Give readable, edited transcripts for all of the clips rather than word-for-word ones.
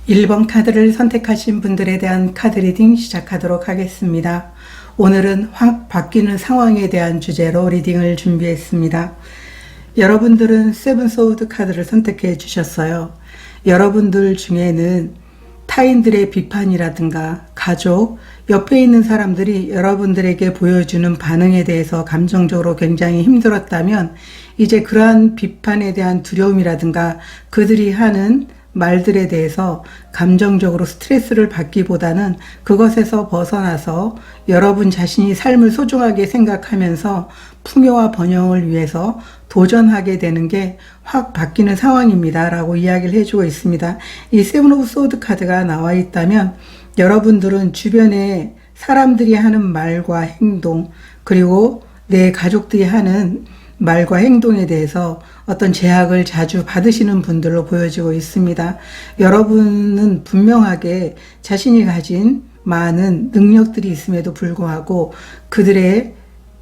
1번 카드를 선택하신 분들에 대한 카드 리딩 시작하도록 하겠습니다. 오늘은 확 바뀌는 상황에 대한 주제로 리딩을 준비했습니다. 여러분들은 세븐 소드 카드를 선택해 주셨어요. 여러분들 중에는 타인들의 비판이라든가 가족, 옆에 있는 사람들이 여러분들에게 보여주는 반응에 대해서 감정적으로 굉장히 힘들었다면 이제 그러한 비판에 대한 두려움이라든가 그들이 하는 말들에 대해서 감정적으로 스트레스를 받기보다는 그것에서 벗어나서 여러분 자신이 삶을 소중하게 생각하면서 풍요와 번영을 위해서 도전하게 되는 게 확 바뀌는 상황입니다 라고 이야기를 해주고 있습니다. 이 세븐 오브 소드 카드가 나와 있다면 여러분들은 주변에 사람들이 하는 말과 행동, 그리고 내 가족들이 하는 말과 행동에 대해서 어떤 제약을 자주 받으시는 분들로 보여지고 있습니다. 여러분은 분명하게 자신이 가진 많은 능력들이 있음에도 불구하고 그들의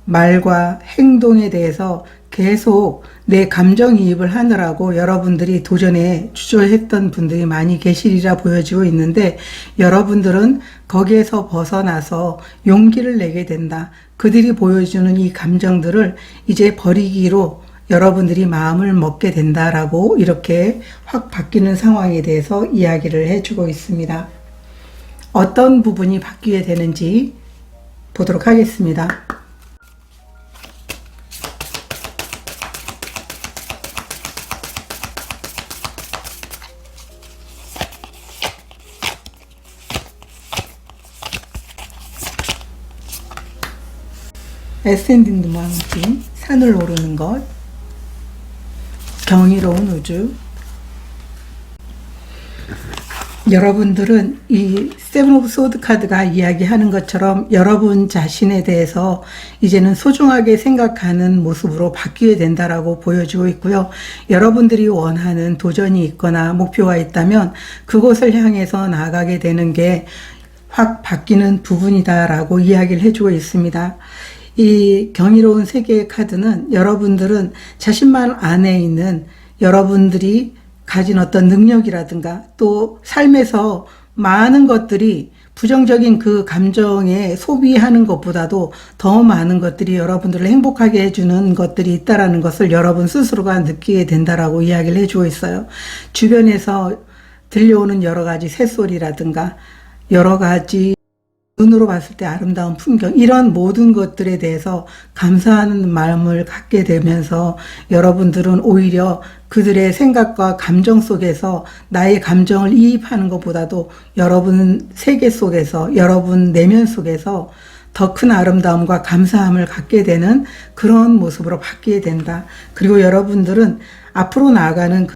말과 행동에 대해서 계속 내 감정이입을 하느라고 여러분들이 도전에 주저했던 분들이 많이 계시리라 보여지고 있는데, 여러분들은 거기에서 벗어나서 용기를 내게 된다. 그들이 보여주는 이 감정들을 이제 버리기로 여러분들이 마음을 먹게 된다라고 이렇게 확 바뀌는 상황에 대해서 이야기를 해주고 있습니다. 어떤 부분이 바뀌게 되는지 보도록 하겠습니다. 에센딩 마운틴, 산을 오르는 것, 경이로운 우주. 여러분들은 이 세븐 오브 소드 카드가 이야기하는 것처럼 여러분 자신에 대해서 이제는 소중하게 생각하는 모습으로 바뀌게 된다라고 보여지고 있고요. 여러분들이 원하는 도전이 있거나 목표가 있다면 그곳을 향해서 나아가게 되는 게 확 바뀌는 부분이다라고 이야기를 해주고 있습니다. 이 경이로운 세계의 카드는 여러분들은 자신만 안에 있는 여러분들이 가진 어떤 능력이라든가 또 삶에서 많은 것들이 부정적인 그 감정에 소비하는 것보다도 더 많은 것들이 여러분들을 행복하게 해주는 것들이 있다라는 것을 여러분 스스로가 느끼게 된다라고 이야기를 해주고 있어요. 주변에서 들려오는 여러 가지 새소리라든가 여러 가지 눈으로 봤을 때 아름다운 풍경, 이런 모든 것들에 대해서 감사하는 마음을 갖게 되면서 여러분들은 오히려 그들의 생각과 감정 속에서 나의 감정을 이입하는 것보다도 여러분 세계 속에서, 여러분 내면 속에서 더 큰 아름다움과 감사함을 갖게 되는 그런 모습으로 바뀌게 된다. 그리고 여러분들은 앞으로 나아가는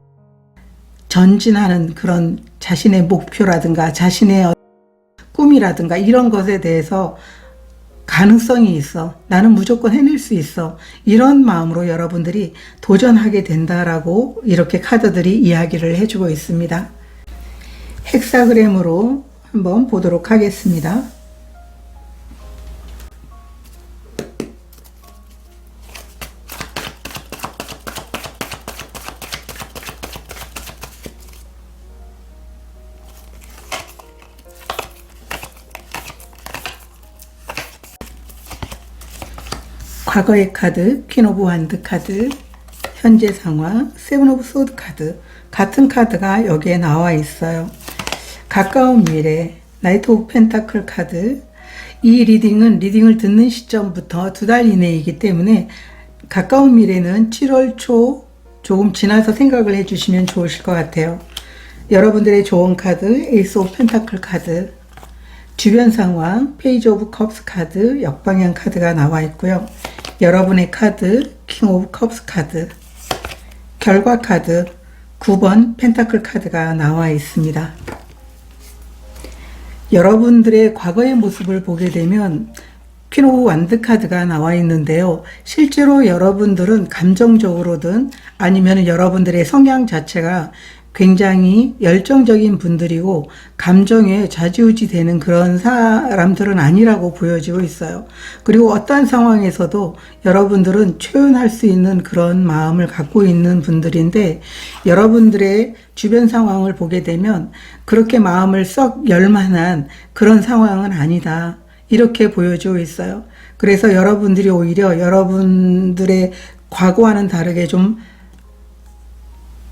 전진하는 그런 자신의 목표라든가 자신의 꿈이라든가 이런 것에 대해서 가능성이 있어. 나는 무조건 해낼 수 있어. 이런 마음으로 여러분들이 도전하게 된다라고 이렇게 카드들이 이야기를 해주고 있습니다. 헥사그램으로 한번 보도록 하겠습니다. 과거의 카드, 퀸 오브 완드 카드, 현재 상황, 세븐 오브 소드 카드, 같은 카드가 여기에 나와 있어요. 가까운 미래, 나이트 오브 펜타클 카드. 이 리딩을 듣는 시점부터 2달 이내이기 때문에 가까운 미래는 7월 초 조금 지나서 생각을 해주시면 좋으실 것 같아요. 여러분들의 좋은 카드, 에이스 오브 펜타클 카드, 주변 상황, 페이지 오브 컵스 카드, 역방향 카드가 나와 있고요. 여러분의 카드, 킹 오브 컵스 카드, 결과 카드, 9번 펜타클 카드가 나와 있습니다. 여러분들의 과거의 모습을 보게 되면 퀸 오브 완드 카드가 나와 있는데요. 실제로 여러분들은 감정적으로든 아니면 여러분들의 성향 자체가 굉장히 열정적인 분들이고 감정에 좌지우지 되는 그런 사람들은 아니라고 보여지고 있어요. 그리고 어떠한 상황에서도 여러분들은 표현할 수 있는 그런 마음을 갖고 있는 분들인데, 여러분들의 주변 상황을 보게 되면 그렇게 마음을 썩 열 만한 그런 상황은 아니다, 이렇게 보여지고 있어요. 그래서 여러분들이 오히려 여러분들의 과거와는 다르게 좀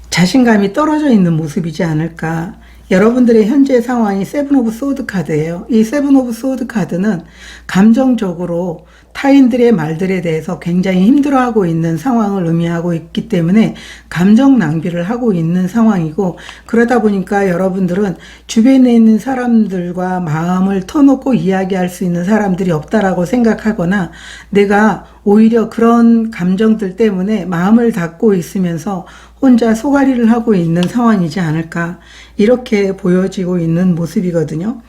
자신감이 떨어져 있는 모습이지 않을까. 여러분들의 현재 상황이 세븐 오브 소드 카드예요. 이 세븐 오브 소드 카드는 감정적으로 타인들의 말들에 대해서 굉장히 힘들어하고 있는 상황을 의미하고 있기 때문에 감정 낭비를 하고 있는 상황이고, 그러다 보니까 여러분들은 주변에 있는 사람들과 마음을 터놓고 이야기할 수 있는 사람들이 없다라고 생각하거나, 내가 오히려 그런 감정들 때문에 마음을 닫고 있으면서 혼자 소가리를 하고 있는 상황이지 않을까, 이렇게 보여지고 있는 모습이거든요.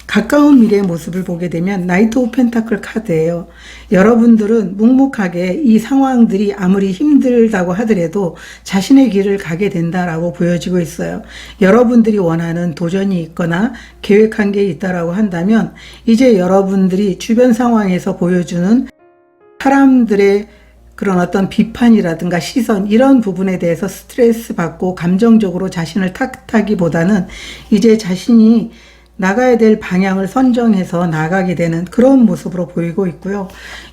가까운 미래의 모습을 보게 되면 나이트 오브 펜타클 카드예요. 여러분들은 묵묵하게 이 상황들이 아무리 힘들다고 하더라도 자신의 길을 가게 된다라고 보여지고 있어요. 여러분들이 원하는 도전이 있거나 계획한 게 있다라고 한다면, 이제 여러분들이 주변 상황에서 보여주는 사람들의 그런 어떤 비판이라든가 시선, 이런 부분에 대해서 스트레스 받고 감정적으로 자신을 탓하기보다는 이제 자신이 나가야 될 방향을 선정해서 나가게 되는 그런 모습으로 보이고 있고요.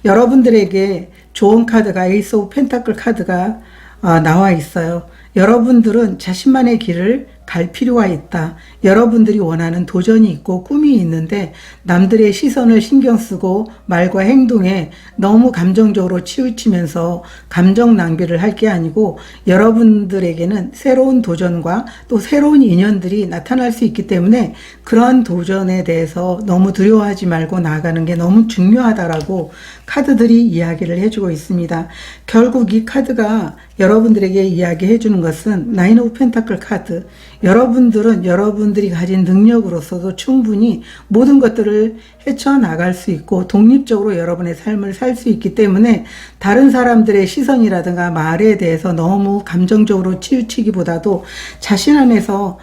여러분들에게 좋은 카드가 에이스 오브 펜타클 카드가 나와 있어요. 여러분들은 자신만의 길을 갈 필요가 있다. 여러분들이 원하는 도전이 있고 꿈이 있는데 남들의 시선을 신경 쓰고 말과 행동에 너무 감정적으로 치우치면서 감정 낭비를 할 게 아니고, 여러분들에게는 새로운 도전과 또 새로운 인연들이 나타날 수 있기 때문에 그러한 도전에 대해서 너무 두려워하지 말고 나아가는 게 너무 중요하다라고 카드들이 이야기를 해주고 있습니다. 결국 이 카드가 여러분들에게 이야기해 주는 것은 나인 오브 펜타클 카드. 여러분들은 여러분들이 가진 능력으로서도 충분히 모든 것들을 헤쳐나갈 수 있고 독립적으로 여러분의 삶을 살 수 있기 때문에 다른 사람들의 시선이라든가 말에 대해서 너무 감정적으로 치우치기보다도 자신 안에서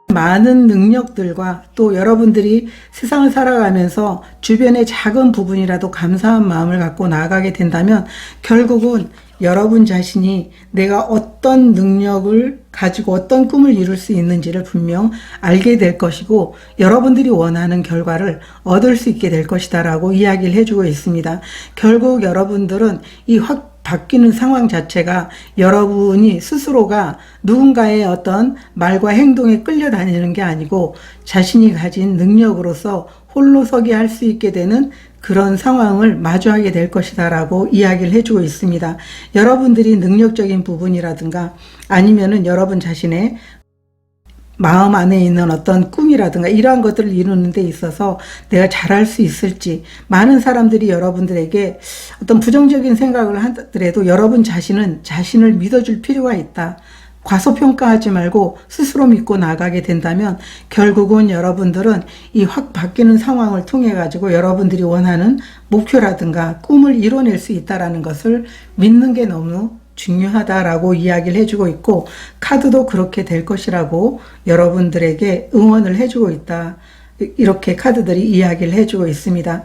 많은 능력들과 또 여러분들이 세상을 살아가면서 주변의 작은 부분이라도 감사한 마음을 갖고 나아가게 된다면, 결국은 여러분 자신이 내가 어떤 능력을 가지고 어떤 꿈을 이룰 수 있는지를 분명 알게 될 것이고, 여러분들이 원하는 결과를 얻을 수 있게 될 것이다 라고 이야기를 해주고 있습니다. 결국 여러분들은 이 확 바뀌는 상황 자체가 여러분이 스스로가 누군가의 어떤 말과 행동에 끌려다니는 게 아니고 자신이 가진 능력으로서 홀로서기 할 수 있게 되는 그런 상황을 마주하게 될 것이다 라고 이야기를 해주고 있습니다. 여러분들이 능력적인 부분이라든가 아니면은 여러분 자신의 마음 안에 있는 어떤 꿈이라든가 이러한 것들을 이루는 데 있어서 내가 잘할 수 있을지, 많은 사람들이 여러분들에게 어떤 부정적인 생각을 하더라도 여러분 자신은 자신을 믿어줄 필요가 있다. 과소평가하지 말고 스스로 믿고 나가게 된다면 결국은 여러분들은 이 확 바뀌는 상황을 통해 가지고 여러분들이 원하는 목표라든가 꿈을 이뤄낼 수 있다라는 것을 믿는 게 너무 중요하다라고 이야기를 해주고 있고, 카드도 그렇게 될 것이라고 여러분들에게 응원을 해주고 있다, 이렇게 카드들이 이야기를 해주고 있습니다.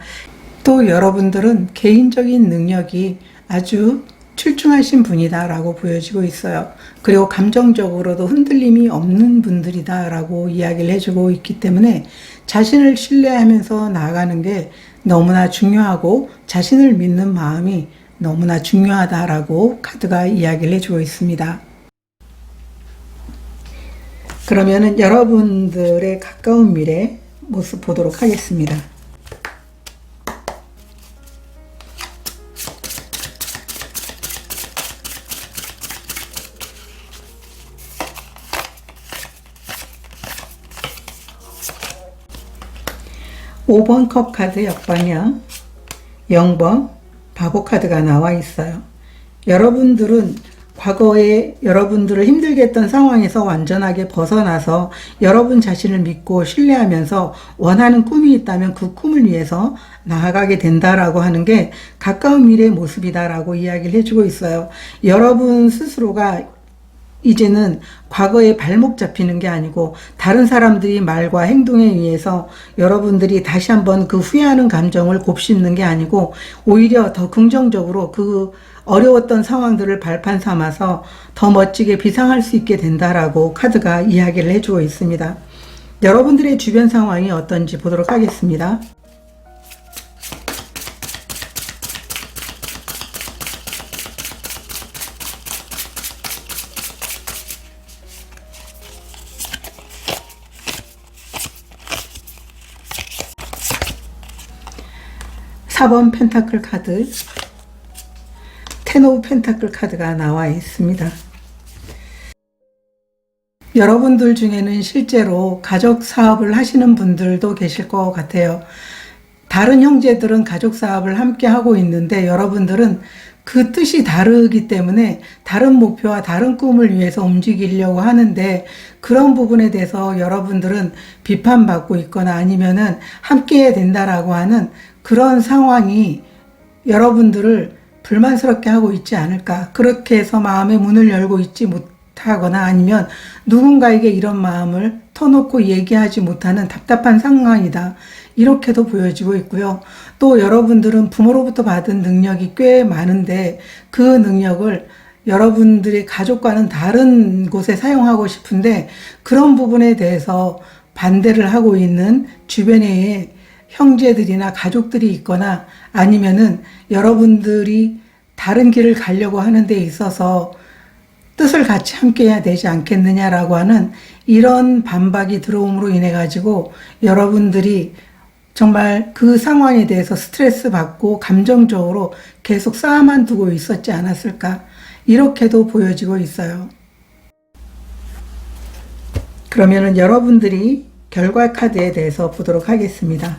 또 여러분들은 개인적인 능력이 아주 출중하신 분이다 라고 보여지고 있어요. 그리고 감정적으로도 흔들림이 없는 분들이다 라고 이야기를 해주고 있기 때문에 자신을 신뢰하면서 나아가는 게 너무나 중요하고 자신을 믿는 마음이 너무나 중요하다라고 카드가 이야기를 해주고 있습니다. 그러면은 여러분들의 가까운 미래 모습 보도록 하겠습니다. (5번) 컵 카드 역방향, 0번 바보 카드가 나와 있어요. 여러분들은 과거에 여러분들을 힘들게 했던 상황에서 완전하게 벗어나서 여러분 자신을 믿고 신뢰하면서 원하는 꿈이 있다면 그 꿈을 위해서 나아가게 된다라고 하는 게 가까운 미래의 모습이다라고 이야기를 해주고 있어요. 여러분 스스로가 이제는 과거에 발목 잡히는 게 아니고 다른 사람들이 말과 행동에 의해서 여러분들이 다시 한번 그 후회하는 감정을 곱씹는 게 아니고 오히려 더 긍정적으로 그 어려웠던 상황들을 발판 삼아서 더 멋지게 비상할 수 있게 된다라고 카드가 이야기를 해주고 있습니다. 여러분들의 주변 상황이 어떤지 보도록 하겠습니다. (4번) 펜타클 카드, 텐 오브 펜타클 카드가 나와 있습니다. 여러분들 중에는 실제로 가족 사업을 하시는 분들도 계실 것 같아요. 다른 형제들은 가족 사업을 함께 하고 있는데 여러분들은 그 뜻이 다르기 때문에 다른 목표와 다른 꿈을 위해서 움직이려고 하는데 그런 부분에 대해서 여러분들은 비판받고 있거나 아니면은 함께 해야 된다라고 하는 그런 상황이 여러분들을 불만스럽게 하고 있지 않을까. 그렇게 해서 마음의 문을 열고 있지 못하거나 아니면 누군가에게 이런 마음을 터놓고 얘기하지 못하는 답답한 상황이다. 이렇게도 보여지고 있고요. 또 여러분들은 부모로부터 받은 능력이 꽤 많은데 그 능력을 여러분들의 가족과는 다른 곳에 사용하고 싶은데 그런 부분에 대해서 반대를 하고 있는 주변에 형제들이나 가족들이 있거나 아니면은 여러분들이 다른 길을 가려고 하는 데 있어서 뜻을 같이 함께 해야 되지 않겠느냐라고 하는 이런 반박이 들어옴으로 인해 가지고 여러분들이 정말 그 상황에 대해서 스트레스 받고 감정적으로 계속 쌓아만 두고 있었지 않았을까, 이렇게도 보여지고 있어요. 그러면은 여러분들이 결과 카드에 대해서 보도록 하겠습니다.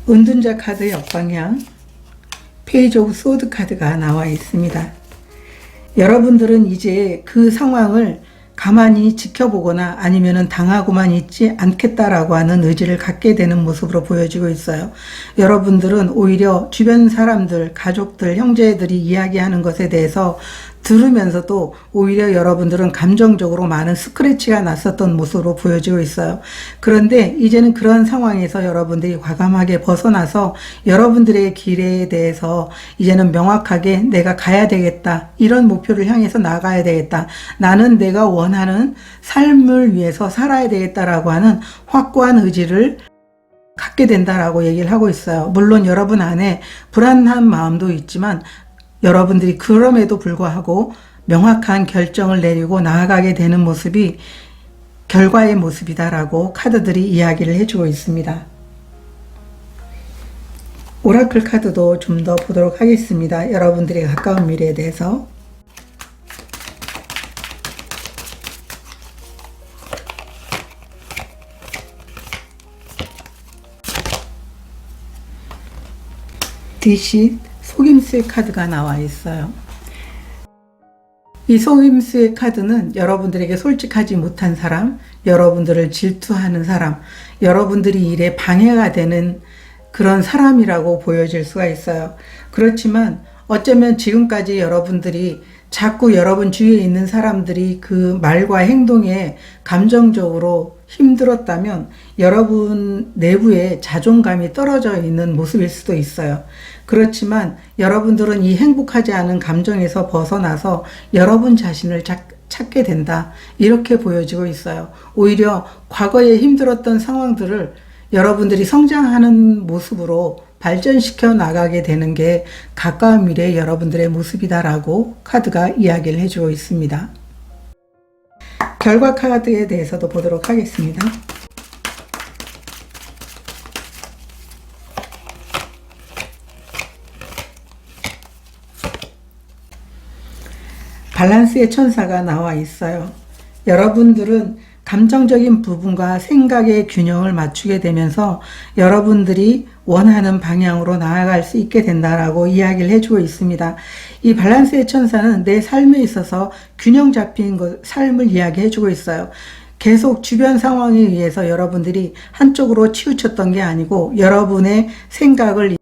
은둔자 카드 역방향, 페이지 오브 소드 카드가 나와 있습니다. 여러분들은 이제 그 상황을 가만히 지켜보거나 아니면은 당하고만 있지 않겠다라고 하는 의지를 갖게 되는 모습으로 보여지고 있어요. 여러분들은 오히려 주변 사람들, 가족들, 형제들이 이야기하는 것에 대해서 들으면서도 오히려 여러분들은 감정적으로 많은 스크래치가 났었던 모습으로 보여지고 있어요. 그런데 이제는 그런 상황에서 여러분들이 과감하게 벗어나서 여러분들의 길에 대해서 이제는 명확하게 내가 가야 되겠다, 이런 목표를 향해서 나가야 되겠다, 나는 내가 원하는 삶을 위해서 살아야 되겠다라고 하는 확고한 의지를 갖게 된다라고 얘기를 하고 있어요. 물론 여러분 안에 불안한 마음도 있지만 여러분들이 그럼에도 불구하고 명확한 결정을 내리고 나아가게 되는 모습이 결과의 모습이다라고 카드들이 이야기를 해주고 있습니다. 오라클 카드도 좀 더 보도록 하겠습니다. 여러분들의 가까운 미래에 대해서. 디시 속임수의 카드가 나와 있어요. 이 속임수의 카드는 여러분들에게 솔직하지 못한 사람, 여러분들을 질투하는 사람, 여러분들이 일에 방해가 되는 그런 사람이라고 보여질 수가 있어요. 그렇지만 어쩌면 지금까지 여러분들이 자꾸 여러분 주위에 있는 사람들이 그 말과 행동에 감정적으로 힘들었다면 여러분 내부에 자존감이 떨어져 있는 모습일 수도 있어요. 그렇지만 여러분들은 이 행복하지 않은 감정에서 벗어나서 여러분 자신을 찾게 된다, 이렇게 보여지고 있어요. 오히려 과거에 힘들었던 상황들을 여러분들이 성장하는 모습으로 발전시켜 나가게 되는 게 가까운 미래의 여러분들의 모습이다라고 카드가 이야기를 해주고 있습니다. 결과 카드에 대해서도 보도록 하겠습니다. 밸런스의 천사가 나와 있어요. 여러분들은 감정적인 부분과 생각의 균형을 맞추게 되면서 여러분들이 원하는 방향으로 나아갈 수 있게 된다라고 이야기를 해주고 있습니다. 이 밸런스의 천사는 내 삶에 있어서 균형 잡힌 삶을 이야기해주고 있어요. 계속 주변 상황에 의해서 여러분들이 한쪽으로 치우쳤던 게 아니고 여러분의 생각을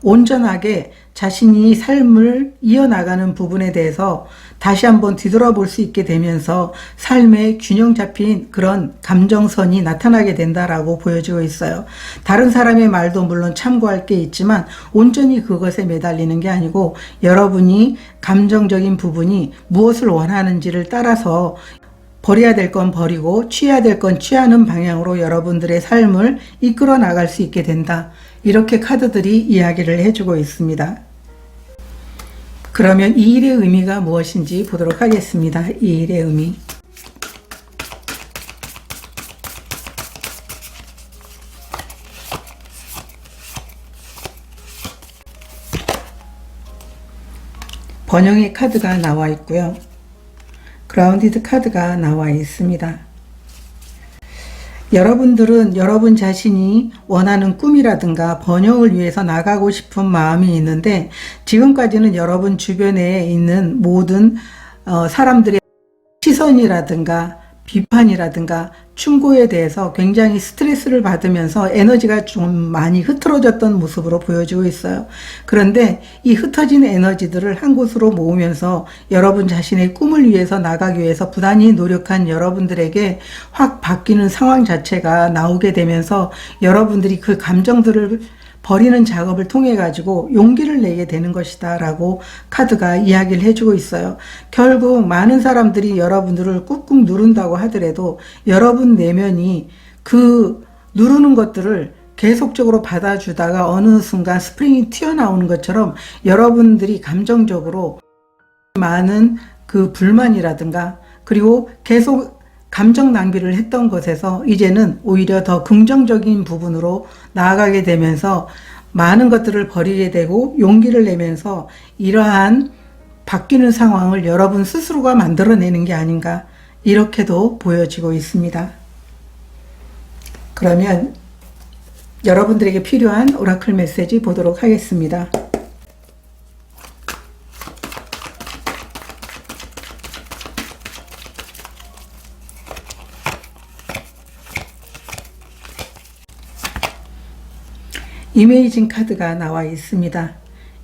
온전하게 자신이 삶을 이어나가는 부분에 대해서 다시 한번 뒤돌아볼 수 있게 되면서 삶의 균형 잡힌 그런 감정선이 나타나게 된다라고 보여지고 있어요. 다른 사람의 말도 물론 참고할 게 있지만 온전히 그것에 매달리는 게 아니고 여러분이 감정적인 부분이 무엇을 원하는지를 따라서 버려야 될 건 버리고 취해야 될 건 취하는 방향으로 여러분들의 삶을 이끌어 나갈 수 있게 된다. 이렇게 카드들이 이야기를 해주고 있습니다. 그러면 이 일의 의미가 무엇인지 보도록 하겠습니다. 이 일의 의미. 번영의 카드가 나와 있고요. 그라운디드 카드가 나와 있습니다. 여러분들은 여러분 자신이 원하는 꿈이라든가 번영을 위해서 나가고 싶은 마음이 있는데 지금까지는 여러분 주변에 있는 모든 사람들의 시선이라든가 비판이라든가 충고에 대해서 굉장히 스트레스를 받으면서 에너지가 좀 많이 흐트러졌던 모습으로 보여지고 있어요. 그런데 이 흩어진 에너지들을 한 곳으로 모으면서 여러분 자신의 꿈을 위해서 나가기 위해서 부단히 노력한 여러분들에게 확 바뀌는 상황 자체가 나오게 되면서 여러분들이 그 감정들을 버리는 작업을 통해 가지고 용기를 내게 되는 것이다 라고 카드가 이야기를 해주고 있어요. 결국 많은 사람들이 여러분들을 꾹꾹 누른다고 하더라도 여러분 내면이 그 누르는 것들을 계속적으로 받아주다가 어느 순간 스프링이 튀어나오는 것처럼 여러분들이 감정적으로 많은 그 불만이라든가 그리고 계속 감정 낭비를 했던 것에서 이제는 오히려 더 긍정적인 부분으로 나아가게 되면서 많은 것들을 버리게 되고 용기를 내면서 이러한 바뀌는 상황을 여러분 스스로가 만들어내는 게 아닌가 이렇게도 보여지고 있습니다. 그러면 여러분들에게 필요한 오라클 메시지 보도록 하겠습니다. 이메이징 카드가 나와 있습니다.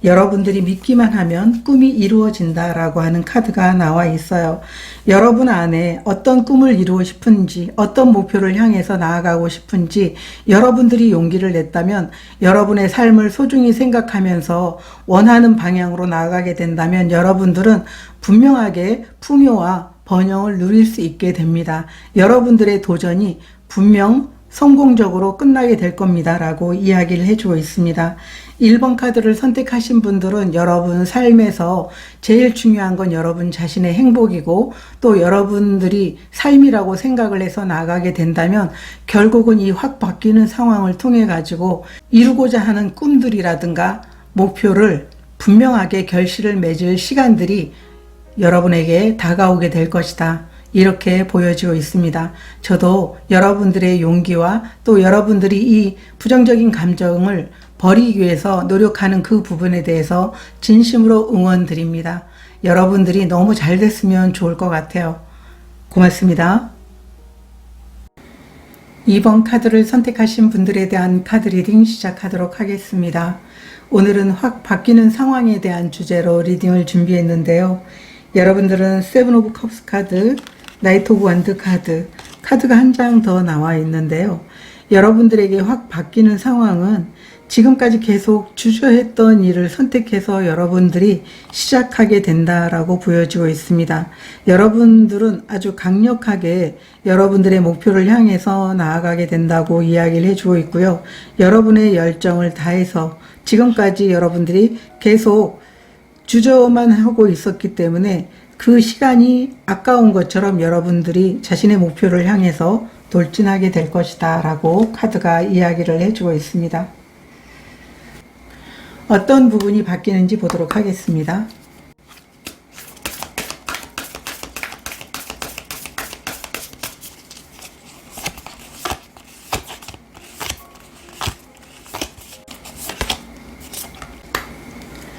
여러분들이 믿기만 하면 꿈이 이루어진다 라고 하는 카드가 나와 있어요. 여러분 안에 어떤 꿈을 이루고 싶은지 어떤 목표를 향해서 나아가고 싶은지 여러분들이 용기를 냈다면 여러분의 삶을 소중히 생각하면서 원하는 방향으로 나아가게 된다면 여러분들은 분명하게 풍요와 번영을 누릴 수 있게 됩니다. 여러분들의 도전이 분명 성공적으로 끝나게 될 겁니다 라고 이야기를 해주고 있습니다. 1번 카드를 선택하신 분들은 여러분 삶에서 제일 중요한 건 여러분 자신의 행복이고 또 여러분들이 삶이라고 생각을 해서 나가게 된다면 결국은 이 확 바뀌는 상황을 통해 가지고 이루고자 하는 꿈들이라든가 목표를 분명하게 결실을 맺을 시간들이 여러분에게 다가오게 될 것이다. 이렇게 보여지고 있습니다. 저도 여러분들의 용기와 또 여러분들이 이 부정적인 감정을 버리기 위해서 노력하는 그 부분에 대해서 진심으로 응원드립니다. 여러분들이 너무 잘 됐으면 좋을 것 같아요. 고맙습니다. 2번 카드를 선택하신 분들에 대한 카드 리딩 시작하도록 하겠습니다. 오늘은 확 바뀌는 상황에 대한 주제로 리딩을 준비했는데요. 여러분들은 세븐 오브 컵스 카드, 나이트 오브 원드 카드, 카드가 한 장 더 나와 있는데요. 여러분들에게 확 바뀌는 상황은 지금까지 계속 주저했던 일을 선택해서 여러분들이 시작하게 된다라고 보여지고 있습니다. 여러분들은 아주 강력하게 여러분들의 목표를 향해서 나아가게 된다고 이야기를 해주고 있고요. 여러분의 열정을 다해서 지금까지 여러분들이 계속 주저만 하고 있었기 때문에 그 시간이 아까운 것처럼 여러분들이 자신의 목표를 향해서 돌진하게 될 것이다 라고 카드가 이야기를 해주고 있습니다. 어떤 부분이 바뀌는지 보도록 하겠습니다.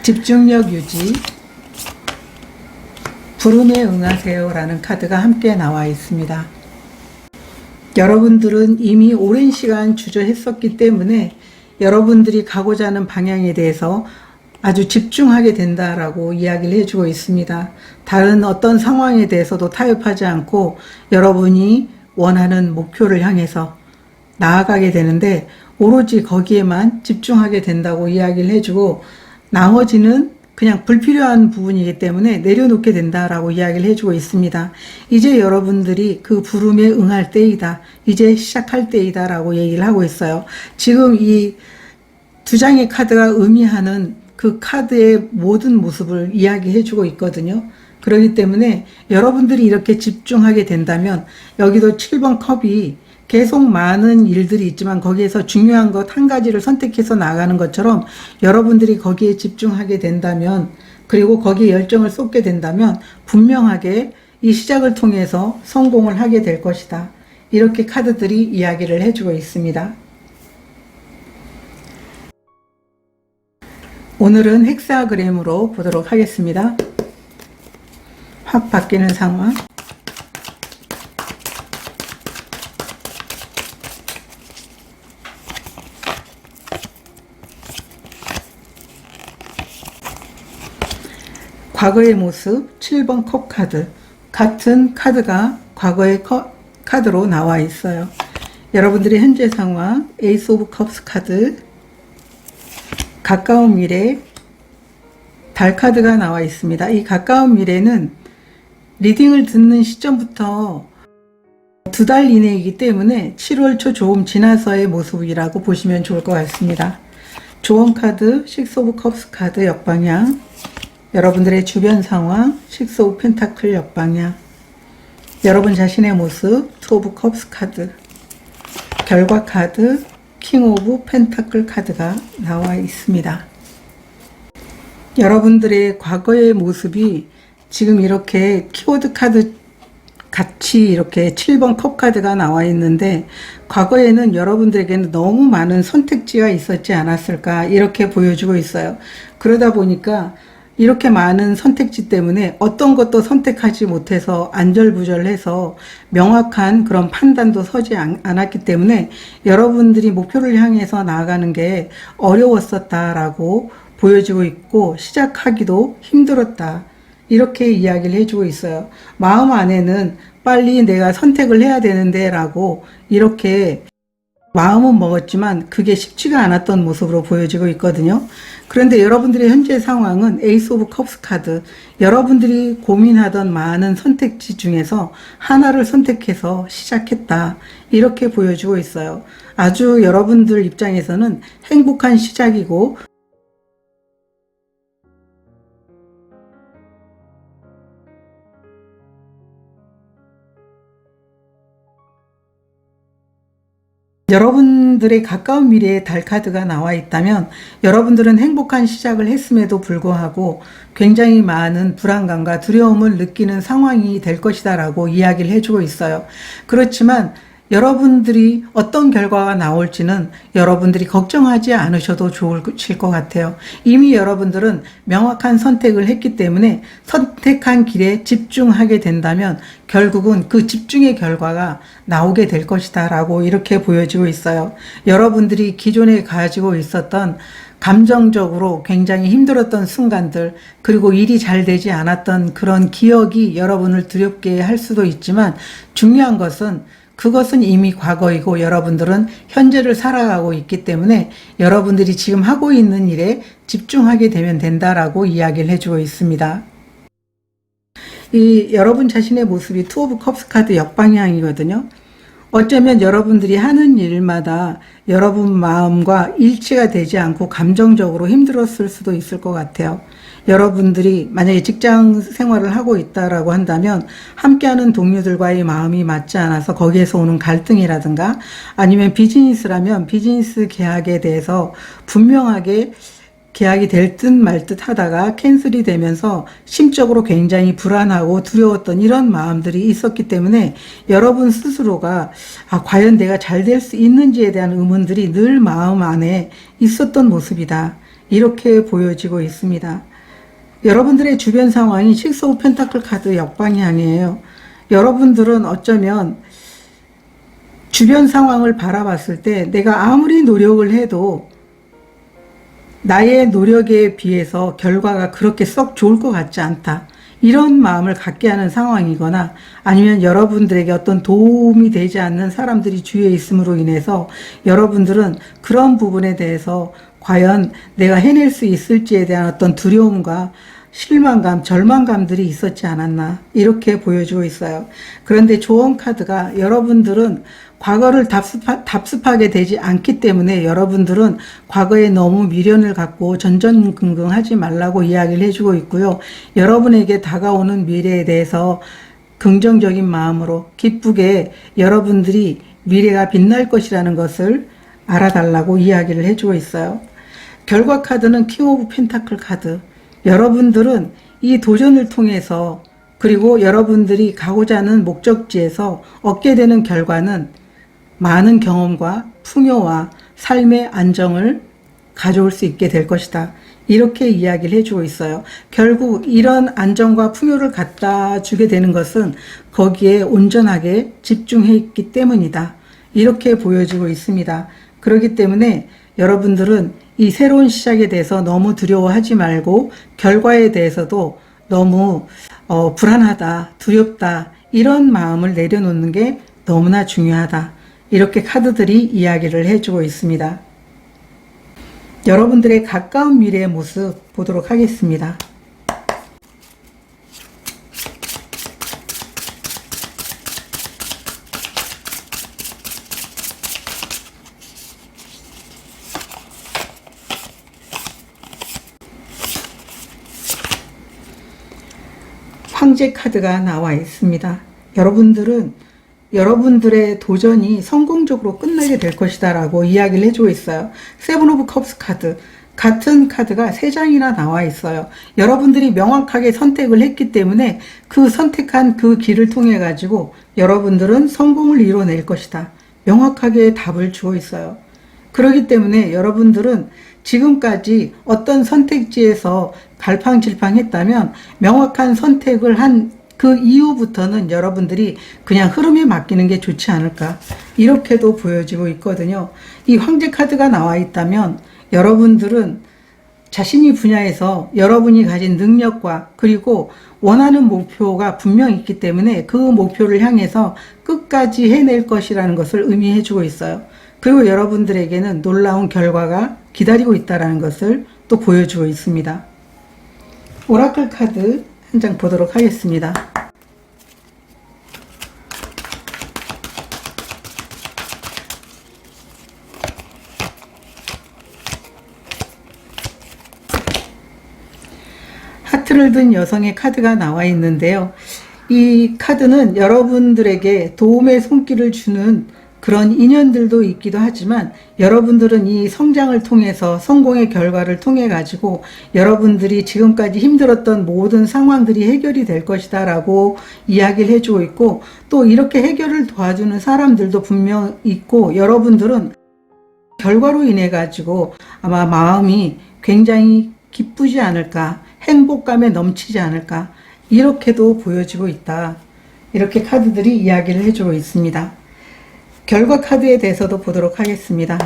집중력 유지, 부름에 응하세요 라는 카드가 함께 나와 있습니다. 여러분들은 이미 오랜 시간 주저했었기 때문에 여러분들이 가고자 하는 방향에 대해서 아주 집중하게 된다라고 이야기를 해주고 있습니다. 다른 어떤 상황에 대해서도 타협하지 않고 여러분이 원하는 목표를 향해서 나아가게 되는데 오로지 거기에만 집중하게 된다고 이야기를 해주고 나머지는 그냥 불필요한 부분이기 때문에 내려놓게 된다라고 이야기를 해주고 있습니다. 이제 여러분들이 그 부름에 응할 때이다. 이제 시작할 때이다 라고 얘기를 하고 있어요. 지금 이 두 장의 카드가 의미하는 그 카드의 모든 모습을 이야기해주고 있거든요. 그렇기 때문에 여러분들이 이렇게 집중하게 된다면 여기도 7번 컵이 계속 많은 일들이 있지만 거기에서 중요한 것 한 가지를 선택해서 나가는 것처럼 여러분들이 거기에 집중하게 된다면 그리고 거기에 열정을 쏟게 된다면 분명하게 이 시작을 통해서 성공을 하게 될 것이다. 이렇게 카드들이 이야기를 해주고 있습니다. 오늘은 헥사그램으로 보도록 하겠습니다. 확 바뀌는 상황. 과거의 모습 7번 컵 카드. 같은 카드가 과거의 카드로 나와 있어요. 여러분들의 현재 상황 에이스 오브 컵스 카드, 가까운 미래 달 카드가 나와 있습니다. 이 가까운 미래는 리딩을 듣는 시점부터 2달 이내이기 때문에 7월 초 조금 지나서의 모습이라고 보시면 좋을 것 같습니다. 조언 카드, 식스 오브 컵스 카드 역방향, 여러분들의 주변 상황, 식스 오브 펜타클 역방향, 여러분 자신의 모습, 투 오브 컵스 카드, 결과 카드, 킹 오브 펜타클 카드가 나와 있습니다. 여러분들의 과거의 모습이 지금 이렇게 키워드 카드 같이 이렇게 7번 컵 카드가 나와 있는데 과거에는 여러분들에게는 너무 많은 선택지가 있었지 않았을까 이렇게 보여주고 있어요. 그러다 보니까 이렇게 많은 선택지 때문에 어떤 것도 선택하지 못해서 안절부절해서 명확한 그런 판단도 서지 않았기 때문에 여러분들이 목표를 향해서 나아가는 게 어려웠었다라고 보여지고 있고 시작하기도 힘들었다. 이렇게 이야기를 해주고 있어요. 마음 안에는 빨리 내가 선택을 해야 되는데 라고 이렇게 마음은 먹었지만 그게 쉽지가 않았던 모습으로 보여지고 있거든요. 그런데 여러분들의 현재 상황은 에이스 오브 컵스 카드, 여러분들이 고민하던 많은 선택지 중에서 하나를 선택해서 시작했다. 이렇게 보여주고 있어요. 아주 여러분들 입장에서는 행복한 시작이고 여러분들의 가까운 미래에 달 카드가 나와 있다면 여러분들은 행복한 시작을 했음에도 불구하고 굉장히 많은 불안감과 두려움을 느끼는 상황이 될 것이다 라고 이야기를 해주고 있어요. 그렇지만 여러분들이 어떤 결과가 나올지는 여러분들이 걱정하지 않으셔도 좋으실 것 같아요. 이미 여러분들은 명확한 선택을 했기 때문에 선택한 길에 집중하게 된다면 결국은 그 집중의 결과가 나오게 될 것이다 라고 이렇게 보여지고 있어요. 여러분들이 기존에 가지고 있었던 감정적으로 굉장히 힘들었던 순간들 그리고 일이 잘 되지 않았던 그런 기억이 여러분을 두렵게 할 수도 있지만 중요한 것은 그것은 이미 과거이고 여러분들은 현재를 살아가고 있기 때문에 여러분들이 지금 하고 있는 일에 집중하게 되면 된다라고 이야기를 해주고 있습니다. 이 여러분 자신의 모습이 투 오브 컵스 카드 역방향이거든요. 어쩌면 여러분들이 하는 일마다 여러분 마음과 일치가 되지 않고 감정적으로 힘들었을 수도 있을 것 같아요. 여러분들이 만약에 직장 생활을 하고 있다라고 한다면 함께하는 동료들과의 마음이 맞지 않아서 거기에서 오는 갈등이라든가 아니면 비즈니스라면 비즈니스 계약에 대해서 분명하게 계약이 될 듯 말 듯 하다가 캔슬이 되면서 심적으로 굉장히 불안하고 두려웠던 이런 마음들이 있었기 때문에 여러분 스스로가 과연 내가 잘 될 수 있는지에 대한 의문들이 늘 마음 안에 있었던 모습이다. 이렇게 보여지고 있습니다. 여러분들의 주변 상황이 식스 오브 펜타클 카드 역방향이에요. 여러분들은 어쩌면 주변 상황을 바라봤을 때 내가 아무리 노력을 해도 나의 노력에 비해서 결과가 그렇게 썩 좋을 것 같지 않다. 이런 마음을 갖게 하는 상황이거나 아니면 여러분들에게 어떤 도움이 되지 않는 사람들이 주위에 있음으로 인해서 여러분들은 그런 부분에 대해서 과연 내가 해낼 수 있을지에 대한 어떤 두려움과 실망감, 절망감들이 있었지 않았나 이렇게 보여주고 있어요. 그런데 조언 카드가 여러분들은 과거를 답습하게 되지 않기 때문에 여러분들은 과거에 너무 미련을 갖고 전전긍긍하지 말라고 이야기를 해주고 있고요. 여러분에게 다가오는 미래에 대해서 긍정적인 마음으로 기쁘게 여러분들이 미래가 빛날 것이라는 것을 알아달라고 이야기를 해주고 있어요. 결과 카드는 킹 오브 펜타클 카드. 여러분들은 이 도전을 통해서 그리고 여러분들이 가고자 하는 목적지에서 얻게 되는 결과는 많은 경험과 풍요와 삶의 안정을 가져올 수 있게 될 것이다. 이렇게 이야기를 해주고 있어요. 결국 이런 안정과 풍요를 갖다 주게 되는 것은 거기에 온전하게 집중해 있기 때문이다. 이렇게 보여지고 있습니다. 그렇기 때문에 여러분들은 이 새로운 시작에 대해서 너무 두려워하지 말고 결과에 대해서도 너무 불안하다, 두렵다 이런 마음을 내려놓는 게 너무나 중요하다. 이렇게 카드들이 이야기를 해주고 있습니다. 여러분들의 가까운 미래의 모습 보도록 하겠습니다. 황제 카드가 나와 있습니다. 여러분들은 여러분들의 도전이 성공적으로 끝나게 될 것이다 라고 이야기를 해주고 있어요. 세븐 오브 컵스 카드, 같은 카드가 3장이나 나와 있어요. 여러분들이 명확하게 선택을 했기 때문에 그 선택한 그 길을 통해 가지고 여러분들은 성공을 이뤄낼 것이다. 명확하게 답을 주어 있어요. 그렇기 때문에 여러분들은 지금까지 어떤 선택지에서 갈팡질팡했다면 명확한 선택을 한 그 이후부터는 여러분들이 그냥 흐름에 맡기는 게 좋지 않을까 이렇게도 보여지고 있거든요. 이 황제 카드가 나와 있다면 여러분들은 자신이 분야에서 여러분이 가진 능력과 그리고 원하는 목표가 분명히 있기 때문에 그 목표를 향해서 끝까지 해낼 것이라는 것을 의미해 주고 있어요. 그리고 여러분들에게는 놀라운 결과가 기다리고 있다는 것을 또 보여주고 있습니다. 오라클 카드 한 장 보도록 하겠습니다. 하트를 든 여성의 카드가 나와 있는데요. 이 카드는 여러분들에게 도움의 손길을 주는 그런 인연들도 있기도 하지만 여러분들은 이 성장을 통해서 성공의 결과를 통해 가지고 여러분들이 지금까지 힘들었던 모든 상황들이 해결이 될 것이다 라고 이야기를 해주고 있고 또 이렇게 해결을 도와주는 사람들도 분명 있고 여러분들은 결과로 인해 가지고 아마 마음이 굉장히 기쁘지 않을까 행복감에 넘치지 않을까 이렇게도 보여지고 있다. 이렇게 카드들이 이야기를 해주고 있습니다. 결과 카드에 대해서도 보도록 하겠습니다.